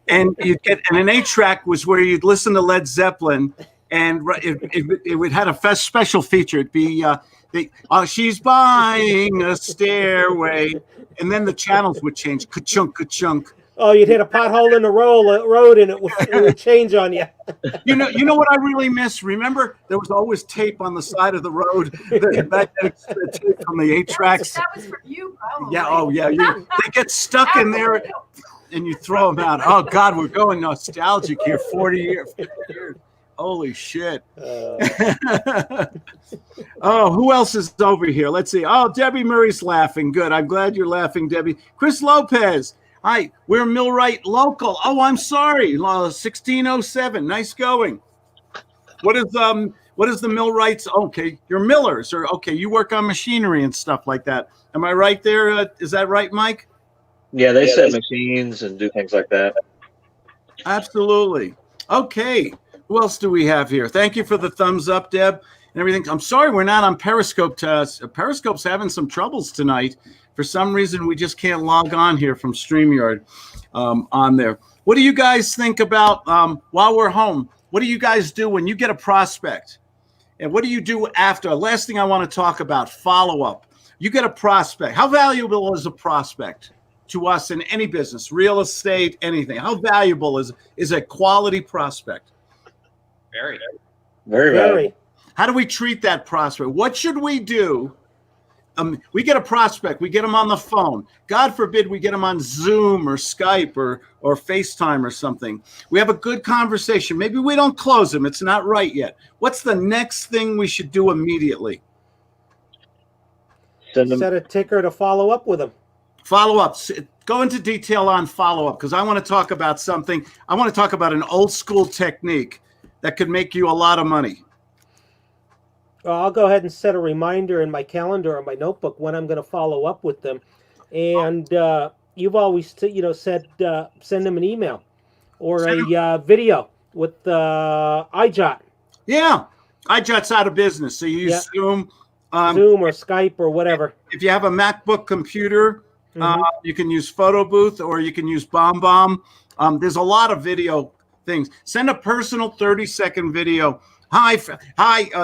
S1: And an 8-track was where you'd listen to Led Zeppelin, and it had a special feature. It'd be she's buying a stairway, and then the channels would change. Ka-chunk, ka-chunk.
S4: Oh, you'd hit a pothole in the road, and it would change on you.
S1: You know what I really miss? Remember, there was always tape on the side of the road. That tape from the 8 tracks.
S5: That was for you, probably.
S1: Yeah. Oh, yeah. They get stuck in there, and you throw them out. Oh God, we're going nostalgic here. 40 years, 50 years. Holy shit. Oh, who else is over here? Let's see. Oh, Debbie Murray's laughing. Good. I'm glad you're laughing, Debbie. Chris Lopez. Hi, we're Millwright local. Oh, I'm sorry. 1607. Nice going. What is the Millwrights? Okay, you're millers, or okay, you work on machinery and stuff like that. Am I right there? Is that right, Mike?
S2: Yeah, they set machines and do things like that.
S1: Absolutely. Okay. Who else do we have here? Thank you for the thumbs up, Deb, and everything. I'm sorry we're not on Periscope. Periscope's having some troubles tonight. For some reason, we just can't log on here from StreamYard on there. What do you guys think about while we're home? What do you guys do when you get a prospect? And what do you do after? Last thing I want to talk about, follow-up. You get a prospect. How valuable is a prospect to us in any business, real estate, anything? How valuable is a quality prospect?
S2: Very, very valuable.
S1: How do we treat that prospect? What should we do? We get a prospect, we get them on the phone. God forbid we get them on Zoom or Skype or FaceTime or something. We have a good conversation. Maybe we don't close them. It's not right yet. What's the next thing we should do immediately?
S4: Set a ticker to follow up with them.
S1: Follow up. Go into detail on follow up, because I want to talk about something. I want to talk about an old school technique that could make you a lot of money.
S4: Well, I'll go ahead and set a reminder in my calendar or my notebook when I'm going to follow up with them. And you've always, said send them an email or a video with iJot.
S1: Yeah, iJot's out of business, so you use Zoom.
S4: Zoom or Skype or whatever.
S1: If you have a MacBook computer, you can use Photo Booth or you can use BombBomb. There's a lot of video things. Send a personal 30-second video. Hi,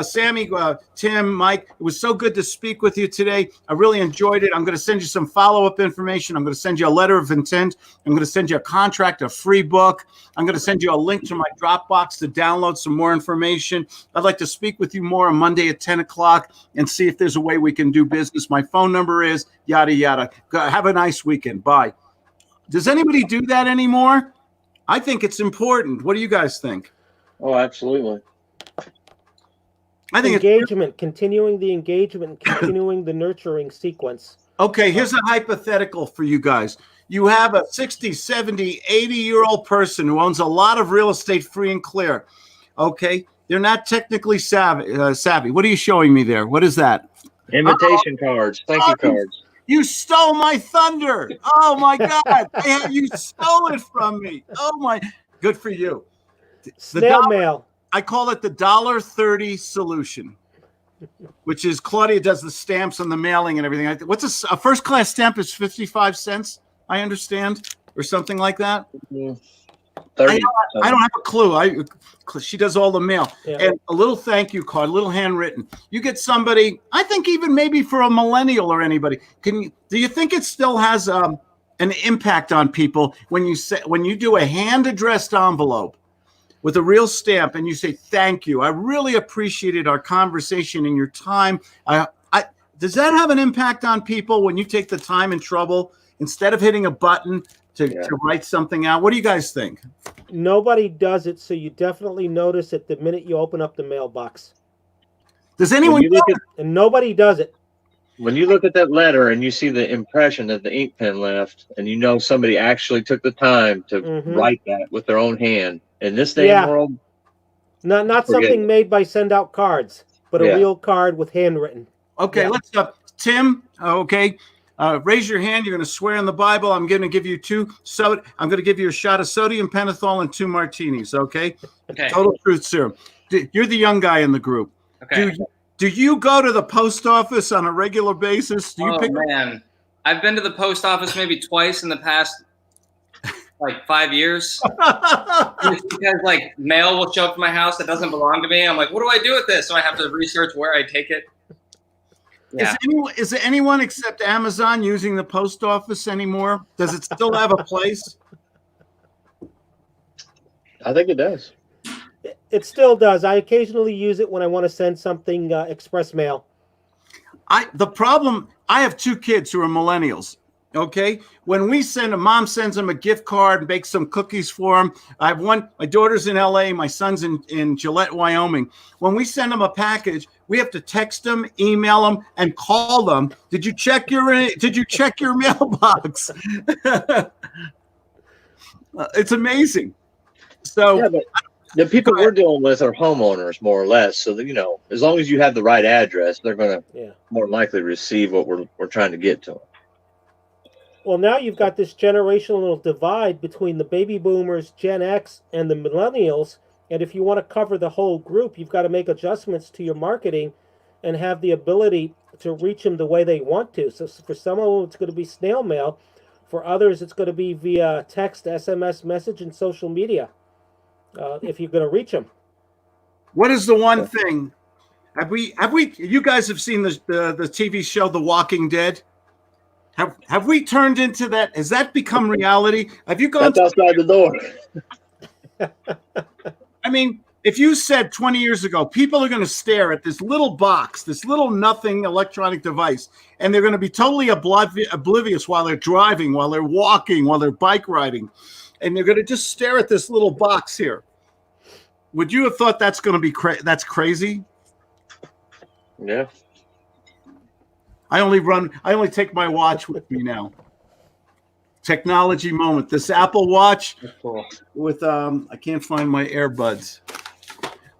S1: Sammy, Tim, Mike. It was so good to speak with you today. I really enjoyed it. I'm going to send you some follow-up information. I'm going to send you a letter of intent. I'm going to send you a contract, a free book. I'm going to send you a link to my Dropbox to download some more information. I'd like to speak with you more on Monday at 10 o'clock and see if there's a way we can do business. My phone number is yada, yada. Have a nice weekend. Bye. Does anybody do that anymore? I think it's important. What do you guys think?
S2: Oh, absolutely.
S1: I think
S4: engagement, continuing the engagement, continuing the nurturing sequence.
S1: Okay, here's a hypothetical for you guys. You have a 60, 70, 80-year-old person who owns a lot of real estate free and clear. Okay, They're not technically savvy. What are you showing me there? What is that?
S2: Invitation cards. Thank you cards.
S1: You stole my thunder. Oh my God. You stole it from me. Oh my. Good for you.
S4: Snail mail.
S1: I call it the $1.30 solution, which is Claudia does the stamps and the mailing and everything. What's a first class stamp is 55 cents, I understand, or something like that.
S2: 30.
S1: I don't have a clue. She does all the mail.
S4: Yeah.
S1: And a little thank you card, a little handwritten. You get somebody, I think even maybe for a millennial or anybody, do you think it still has an impact on people when you do a hand addressed envelope with a real stamp and you say thank you? I really appreciated our conversation and your time. Does that have an impact on people when you take the time and trouble instead of hitting a button to write something out? What do you guys think?
S4: Nobody does it, so you definitely notice it the minute you open up the mailbox.
S1: Does anyone?
S4: And nobody does it.
S2: When you look at that letter and you see the impression that the ink pen left, and you know somebody actually took the time to write that with their own hand, in this day and world,
S4: not something made by send out cards, but a real card with handwritten.
S1: Okay, let's Tim. Okay. Raise your hand. You're going to swear in the Bible. I'm going to give you I'm going to give you a shot of sodium pentothal and 2 martinis. Okay.
S6: Okay.
S1: Total truth serum. You're the young guy in the group.
S6: Okay.
S1: Do you go to the post office on a regular basis? Do you
S6: man, I've been to the post office maybe twice in the past, like 5 years. It's because like mail will show up to my house that doesn't belong to me. I'm like, what do I do with this? So I have to research where I take it. Yeah.
S1: Is there anyone except Amazon using the post office anymore? Does it still have a place?
S2: I think it does.
S4: It still does. I occasionally use it when I want to send something express mail.
S1: I have 2 kids who are millennials. Okay. When we mom sends them a gift card, bakes some cookies for them. I have one, my daughter's in LA, my son's in Gillette, Wyoming. When we send them a package, we have to text them, email them, and call them. Did you check your mailbox? It's amazing. So
S2: but the people we're dealing with are homeowners, more or less. So that, as long as you have the right address, they're going to more likely receive what we're trying to get to them.
S4: Well, now you've got this generational divide between the baby boomers, Gen X, and the millennials. And if you want to cover the whole group, you've got to make adjustments to your marketing and have the ability to reach them the way they want to. So for some of them, it's going to be snail mail. For others, it's going to be via text, SMS message, and social media if you're going to reach them.
S1: What is the one thing? You guys have seen the TV show The Walking Dead? Have we turned into that? Has that become reality? Have you gone
S2: outside the door?
S1: I mean, if you said 20 years ago, people are going to stare at this little box, this little nothing electronic device, and they're going to be totally oblivious while they're driving, while they're walking, while they're bike riding, and they're going to just stare at this little box here. Would you have thought that's going to be that's crazy?
S2: Yeah.
S1: I only take my watch with me now. Technology moment. This Apple Watch with I can't find my earbuds.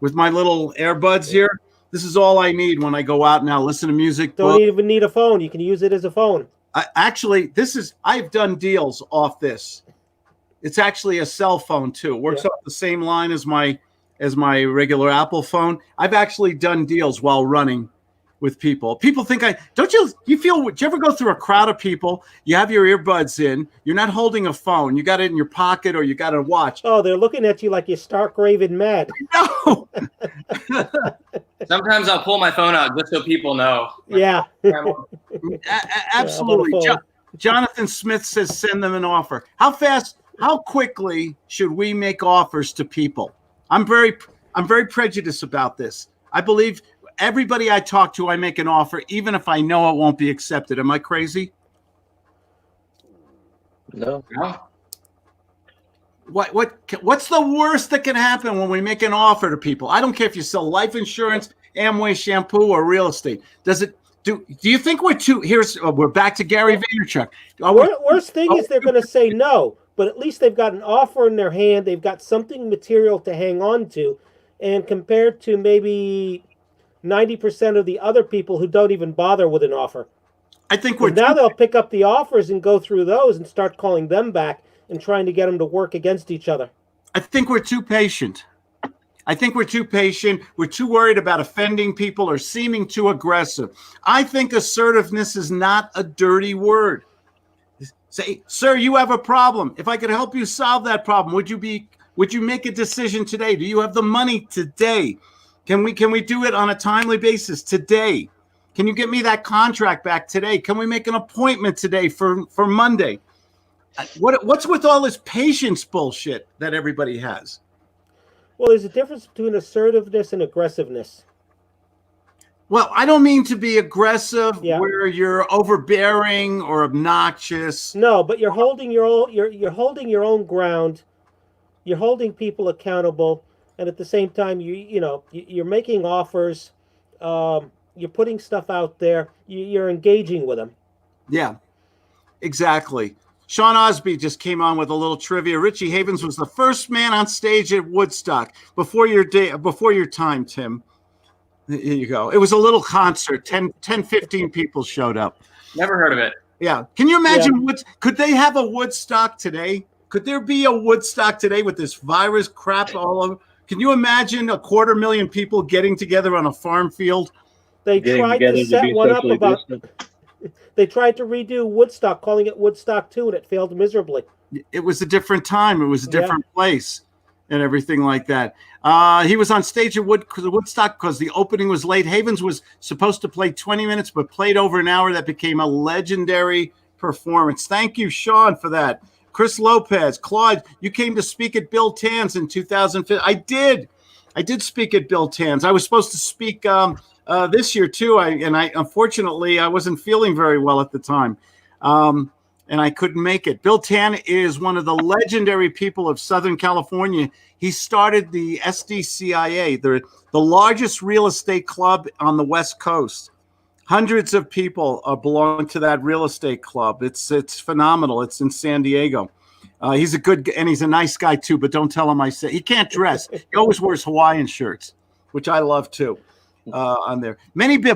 S1: With my little earbuds here, this is all I need when I go out now. Listen to music.
S4: Don't even need a phone. You can use it as a phone.
S1: I've done deals off this. It's actually a cell phone too. It works off the same line as my regular Apple phone. I've actually done deals while running with people. People think do you ever go through a crowd of people, you have your earbuds in, you're not holding a phone, you got it in your pocket or you got a watch.
S4: Oh, they're looking at you like you're stark raving mad.
S1: No.
S6: Sometimes I'll pull my phone out just so people know.
S4: Yeah.
S1: Absolutely. Jonathan Smith says send them an offer. How quickly should we make offers to people? I'm very prejudiced about this. I believe everybody I talk to, I make an offer, even if I know it won't be accepted. Am I crazy?
S2: No.
S1: What's the worst that can happen when we make an offer to people? I don't care if you sell life insurance, Amway shampoo, or real estate. Do you think we're back to Gary Vaynerchuk?
S4: Worst thing is they're going to say no, but at least they've got an offer in their hand. They've got something material to hang on to. and compared to maybe 90% of the other people who don't even bother with an offer.
S1: I think we're
S4: And now they'll pick up the offers and go through those and start calling them back and trying to get them to work against each other.
S1: I think we're too patient. I think we're too patient. We're too worried about offending people or seeming too aggressive. I think assertiveness is not a dirty word. Say, sir, you have a problem. If I could help you solve that problem, would you make a decision today? Do you have the money today? Can we do it on a timely basis today? Can you get me that contract back today? Can we make an appointment today for Monday? What's with all this patience bullshit that everybody has?
S4: Well, there's a difference between assertiveness and aggressiveness.
S1: Well, I don't mean to be aggressive
S4: where
S1: you're overbearing or obnoxious.
S4: No, but you're holding your own you're holding your own ground. You're holding people accountable, and at the same time you're making offers. You're putting stuff out there. You're engaging with them. Yeah,
S1: exactly. Sean Osby just came on with a little trivia. Richie Havens was the first man on stage at Woodstock before your time, Tim. Here you go. It was a little concert. 15 people showed up.
S6: Never heard of it.
S1: Yeah. Can you imagine could they have a Woodstock today? Could there be a Woodstock today with this virus crap all over? Can you imagine 250,000 people getting together on a farm field?
S4: They tried to set one up about. They tried to redo Woodstock, calling it Woodstock 2, and it failed miserably.
S1: It was a different time. It was a different place and everything like that. He was on stage at Woodstock because the opening was late. Havens was supposed to play 20 minutes, but played over an hour. That became a legendary performance. Thank you, Sean, for that. Chris Lopez, Claude, you came to speak at Bill Tan's in 2005. I did speak at Bill Tan's. I was supposed to speak this year too. I unfortunately I wasn't feeling very well at the time, and I couldn't make it. Bill Tan is one of the legendary people of Southern California. He started the SDCIA, the largest real estate club on the West Coast. Hundreds of people belong to that real estate club. It's phenomenal. It's in San Diego. He's a nice guy too. But don't tell him I said. He can't dress. He always wears Hawaiian shirts, which I love too. On there,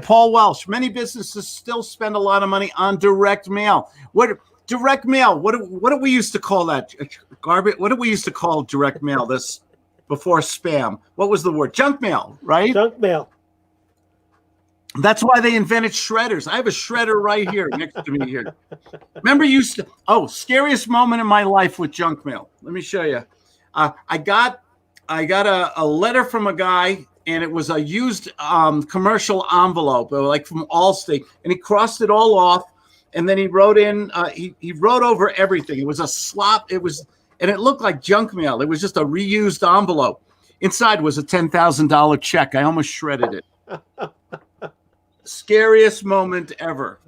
S1: Paul Welsh. Many businesses still spend a lot of money on direct mail. What direct mail? What do we used to call that? Garbage. What do we used to call direct mail? This before spam. What was the word? Junk mail, right?
S4: Junk mail.
S1: That's why they invented shredders. I have a shredder right here next to me here. Remember, scariest moment in my life with junk mail. Let me show you. I got a letter from a guy, and it was a used commercial envelope, like from Allstate, and he crossed it all off, and then he wrote in. He wrote over everything. It was a slop. And it looked like junk mail. It was just a reused envelope. Inside was a $10,000 check. I almost shredded it. Scariest moment ever.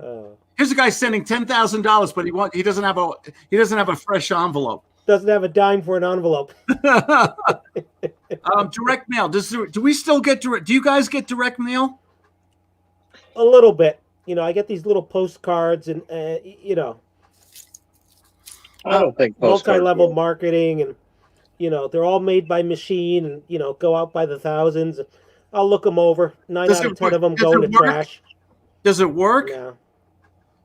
S1: Here's a guy sending $10,000, but he doesn't have a fresh envelope.
S4: Doesn't have a dime for an envelope.
S1: Direct mail. Do we still get direct? Do you guys get direct mail?
S4: A little bit. I get these little postcards, and
S2: I don't think
S4: multi-level marketing, and they're all made by machine, and go out by the thousands. I'll look them over. 9 out of 10 of them go in the trash.
S1: Does it work?
S4: Yeah.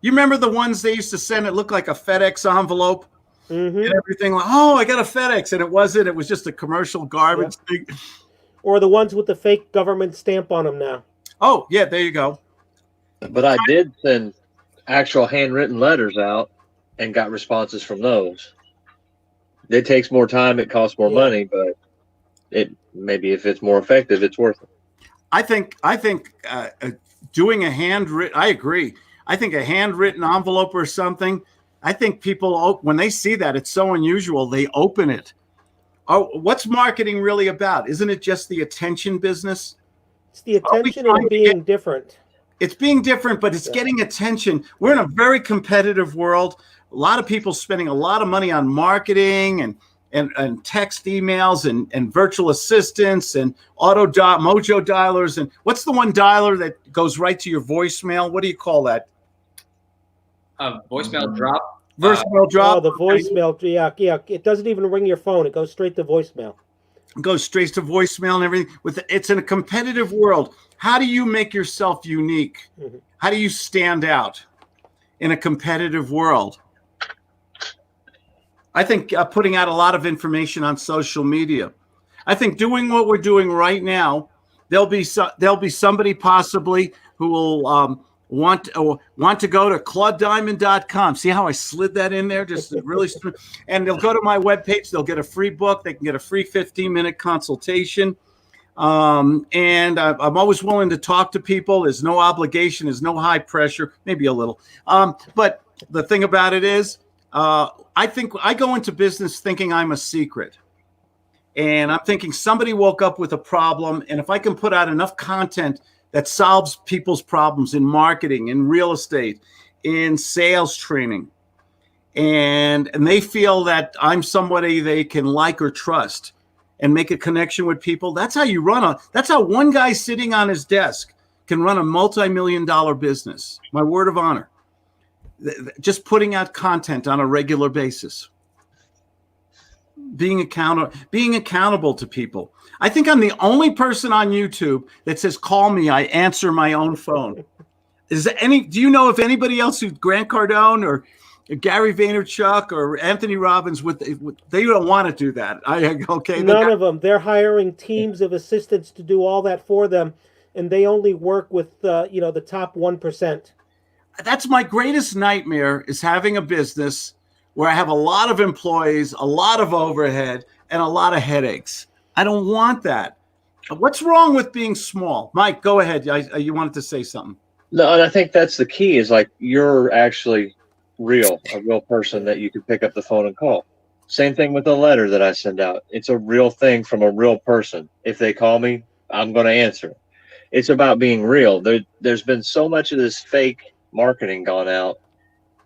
S1: You remember the ones they used to send? It looked like a FedEx envelope and everything. Like, I got a FedEx, and it wasn't. It was just a commercial garbage thing.
S4: Or the ones with the fake government stamp on them now.
S1: Oh, yeah, there you go.
S2: But I did send actual handwritten letters out and got responses from those. It takes more time. It costs more money, but maybe if it's more effective, it's worth it.
S1: I think doing a handwritten. I agree. I think a handwritten envelope or something. I think people, when they see that, it's so unusual, they open it. What's marketing really about? Isn't it just the attention business?
S4: It's the attention and being different.
S1: It's being different, but it's getting attention. We're in a very competitive world. A lot of people spending a lot of money on marketing and text emails and virtual assistants and mojo dialers. And what's the one dialer that goes right to your voicemail? What do you call that?
S6: Voicemail drop.
S1: Voicemail drop.
S4: Oh, the voicemail. Yeah. It doesn't even ring your phone. It goes straight to voicemail.
S1: goes straight to voicemail and everything. It's in a competitive world. How do you make yourself unique?
S4: Mm-hmm.
S1: How do you stand out in a competitive world? I think putting out a lot of information on social media. I think doing what we're doing right now, there'll be somebody possibly who will want to go to claudediamond.com. See how I slid that in there? Just really, and they'll go to my webpage. They'll get a free book. They can get a free 15-minute consultation. And I'm always willing to talk to people. There's no obligation. There's no high pressure, maybe a little. But the thing about it is, I think I go into business thinking I'm a secret. And I'm thinking somebody woke up with a problem. And if I can put out enough content that solves people's problems in marketing, in real estate, in sales training, and they feel that I'm somebody they can like or trust and make a connection with people, that's how you that's how one guy sitting on his desk can run a multi-million-dollar business. My word of honor. Just putting out content on a regular basis. Being accountable to people. I think I'm the only person on YouTube that says, call me, I answer my own phone. Do you know if anybody else who's Grant Cardone or Gary Vaynerchuk or Anthony Robbins, they don't want to do that.
S4: None of them. They're hiring teams of assistants to do all that for them, and they only work with the top 1%.
S1: That's my greatest nightmare, is having a business where I have a lot of employees, a lot of overhead, and a lot of headaches. I don't want that. What's wrong with being small? Mike, go ahead. You wanted to say something.
S2: No, and I think that's the key, is like, you're actually a real person that you can pick up the phone and call. Same thing with the letter that I send out. It's a real thing from a real person. If they call me, I'm going to answer. It's about being real. There's been so much of this fake marketing gone out,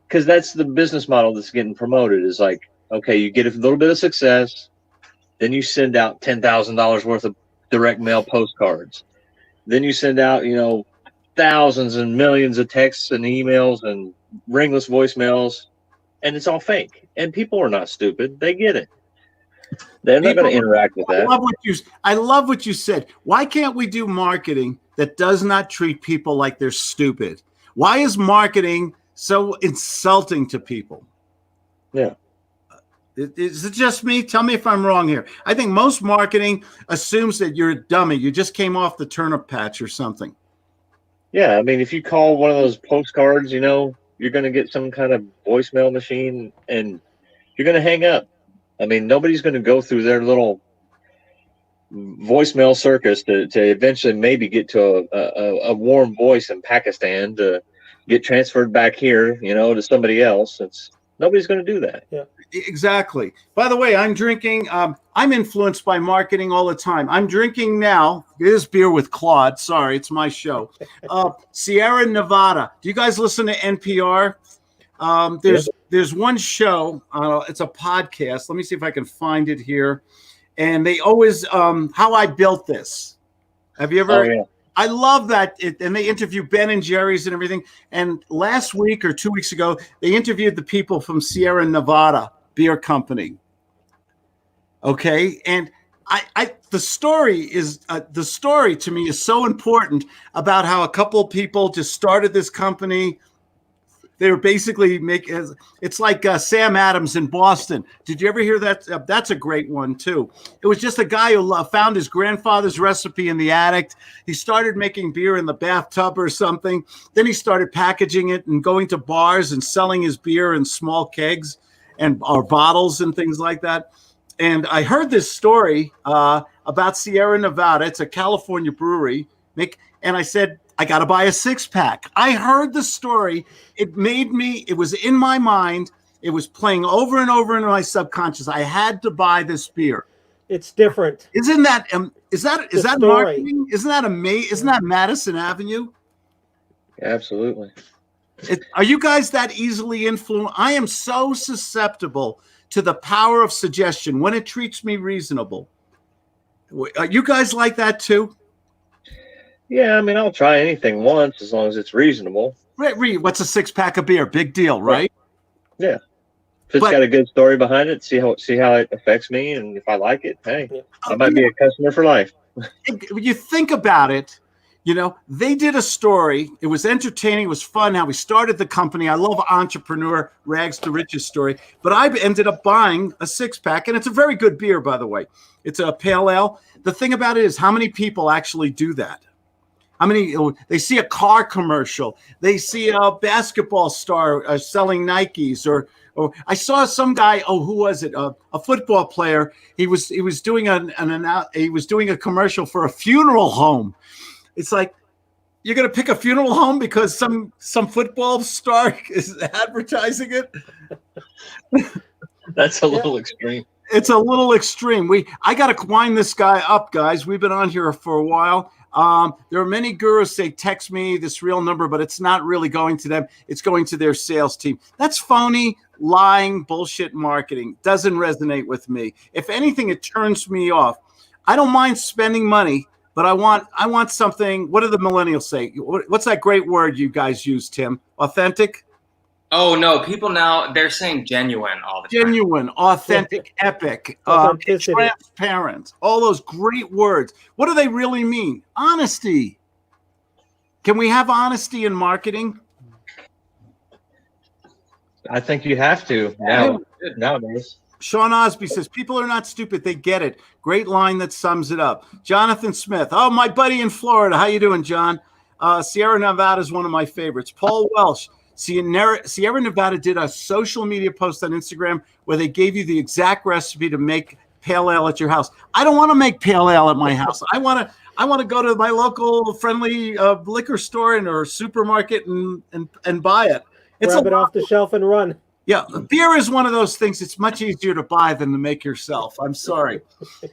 S2: because that's the business model that's getting promoted, is like, okay, you get a little bit of success, then you send out $10,000 worth of direct mail postcards. Then you send out, thousands and millions of texts and emails and ringless voicemails, and it's all fake. And people are not stupid. They get it. They're not going to interact with that.
S1: I love what you said. Why can't we do marketing that does not treat people like they're stupid? Why is marketing so insulting to people?
S2: Yeah.
S1: Is it just me? Tell me if I'm wrong here. I think most marketing assumes that you're a dummy. You just came off the turnip patch or something.
S2: Yeah, I mean, if you call one of those postcards, you're going to get some kind of voicemail machine, and you're going to hang up. I mean, nobody's going to go through their little voicemail circus to eventually maybe get to a warm voice in Pakistan to get transferred back here, to somebody else. Nobody's going to do that.
S4: Yeah,
S1: exactly. By the way, I'm drinking. I'm influenced by marketing all the time. I'm drinking now. This beer with Claude. Sorry, it's my show. Sierra Nevada. Do you guys listen to NPR? There's one show. It's a podcast. Let me see if I can find it here. And they always How I Built This. Have you ever?
S2: Oh, yeah.
S1: I love that. And they interview Ben and Jerry's and everything. And last week or 2 weeks ago, they interviewed the people from Sierra Nevada Beer Company. Okay. And the story to me is so important about how a couple of people just started this company. They were basically it's like Sam Adams in Boston. Did you ever hear that? That's a great one too. It was just a guy who found his grandfather's recipe in the attic. He started making beer in the bathtub or something. Then he started packaging it and going to bars and selling his beer in small kegs or bottles and things like that. And I heard this story about Sierra Nevada. It's a California brewery. And I said, I got to buy a 6-pack. I heard the story. It was in my mind. It was playing over and over in my subconscious. I had to buy this beer.
S4: It's different.
S1: Isn't that
S4: story.
S1: marketing? Isn't that amazing? Isn't that Madison Avenue?
S2: Absolutely.
S1: Are you guys that easily influenced? I am so susceptible to the power of suggestion when it treats me reasonable. Are you guys like that too?
S2: Yeah, I mean, I'll try anything once as long as it's reasonable.
S1: What's a 6-pack of beer? Big deal, right?
S2: Yeah. If If it's
S1: But-
S2: got a good story behind it, see how it affects me, and if I like it, hey, I might be a customer for life.
S1: When you think about it, they did a story. It was entertaining. It was fun how we started the company. I love entrepreneur rags to riches story. But I ended up buying a 6-pack, and it's a very good beer, by the way. It's a pale ale. The thing about it is, how many people actually do that? How many? They see a car commercial. They see a basketball star selling Nikes, or I saw some guy. Oh, who was it? A football player. He was doing a commercial for a funeral home. It's like, you're going to pick a funeral home because some football star is advertising it.
S2: That's a little extreme.
S1: It's a little extreme. I got to wind this guy up, guys. We've been on here for a while. There are many gurus say, text me this real number, but it's not really going to them. It's going to their sales team. That's phony, lying, bullshit marketing. Doesn't resonate with me. If anything, it turns me off. I don't mind spending money, but I want something. What do the millennials say? What's that great word you guys use, Tim? Authentic?
S6: Oh no, people now they're saying genuine all the time.
S1: Genuine, authentic, epic, transparent. All those great words. What do they really mean? Honesty. Can we have honesty in marketing?
S2: I think you have to nowadays.
S1: Sean Osby says, people are not stupid. They get it. Great line that sums it up. Jonathan Smith. Oh, my buddy in Florida. How you doing, John? Sierra Nevada is one of my favorites. Paul Welsh. Sierra Nevada did a social media post on Instagram where they gave you the exact recipe to make pale ale at your house. I don't want to make pale ale at my house. I want to go to my local friendly liquor store or supermarket and buy it.
S4: Grab it off the shelf and run.
S1: Yeah, beer is one of those things. It's much easier to buy than to make yourself. I'm sorry.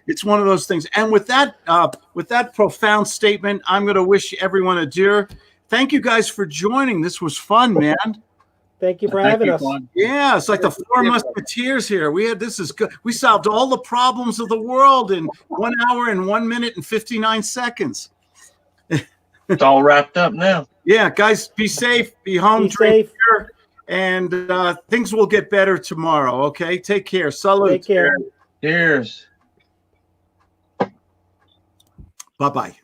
S1: It's one of those things. And with that profound statement, I'm going to wish everyone adieu. Thank you guys for joining. This was fun, man.
S4: Thank you for having us.
S1: Yeah, it's like the Four Musketeers here. This is good. We solved all the problems of the world in 1 hour and 1 minute and 59 seconds.
S2: It's all wrapped up now.
S1: Yeah, guys, be safe. Be home. Drink beer. And things will get better tomorrow, okay? Take care. Salute.
S4: Take care.
S2: Cheers.
S1: Bye-bye.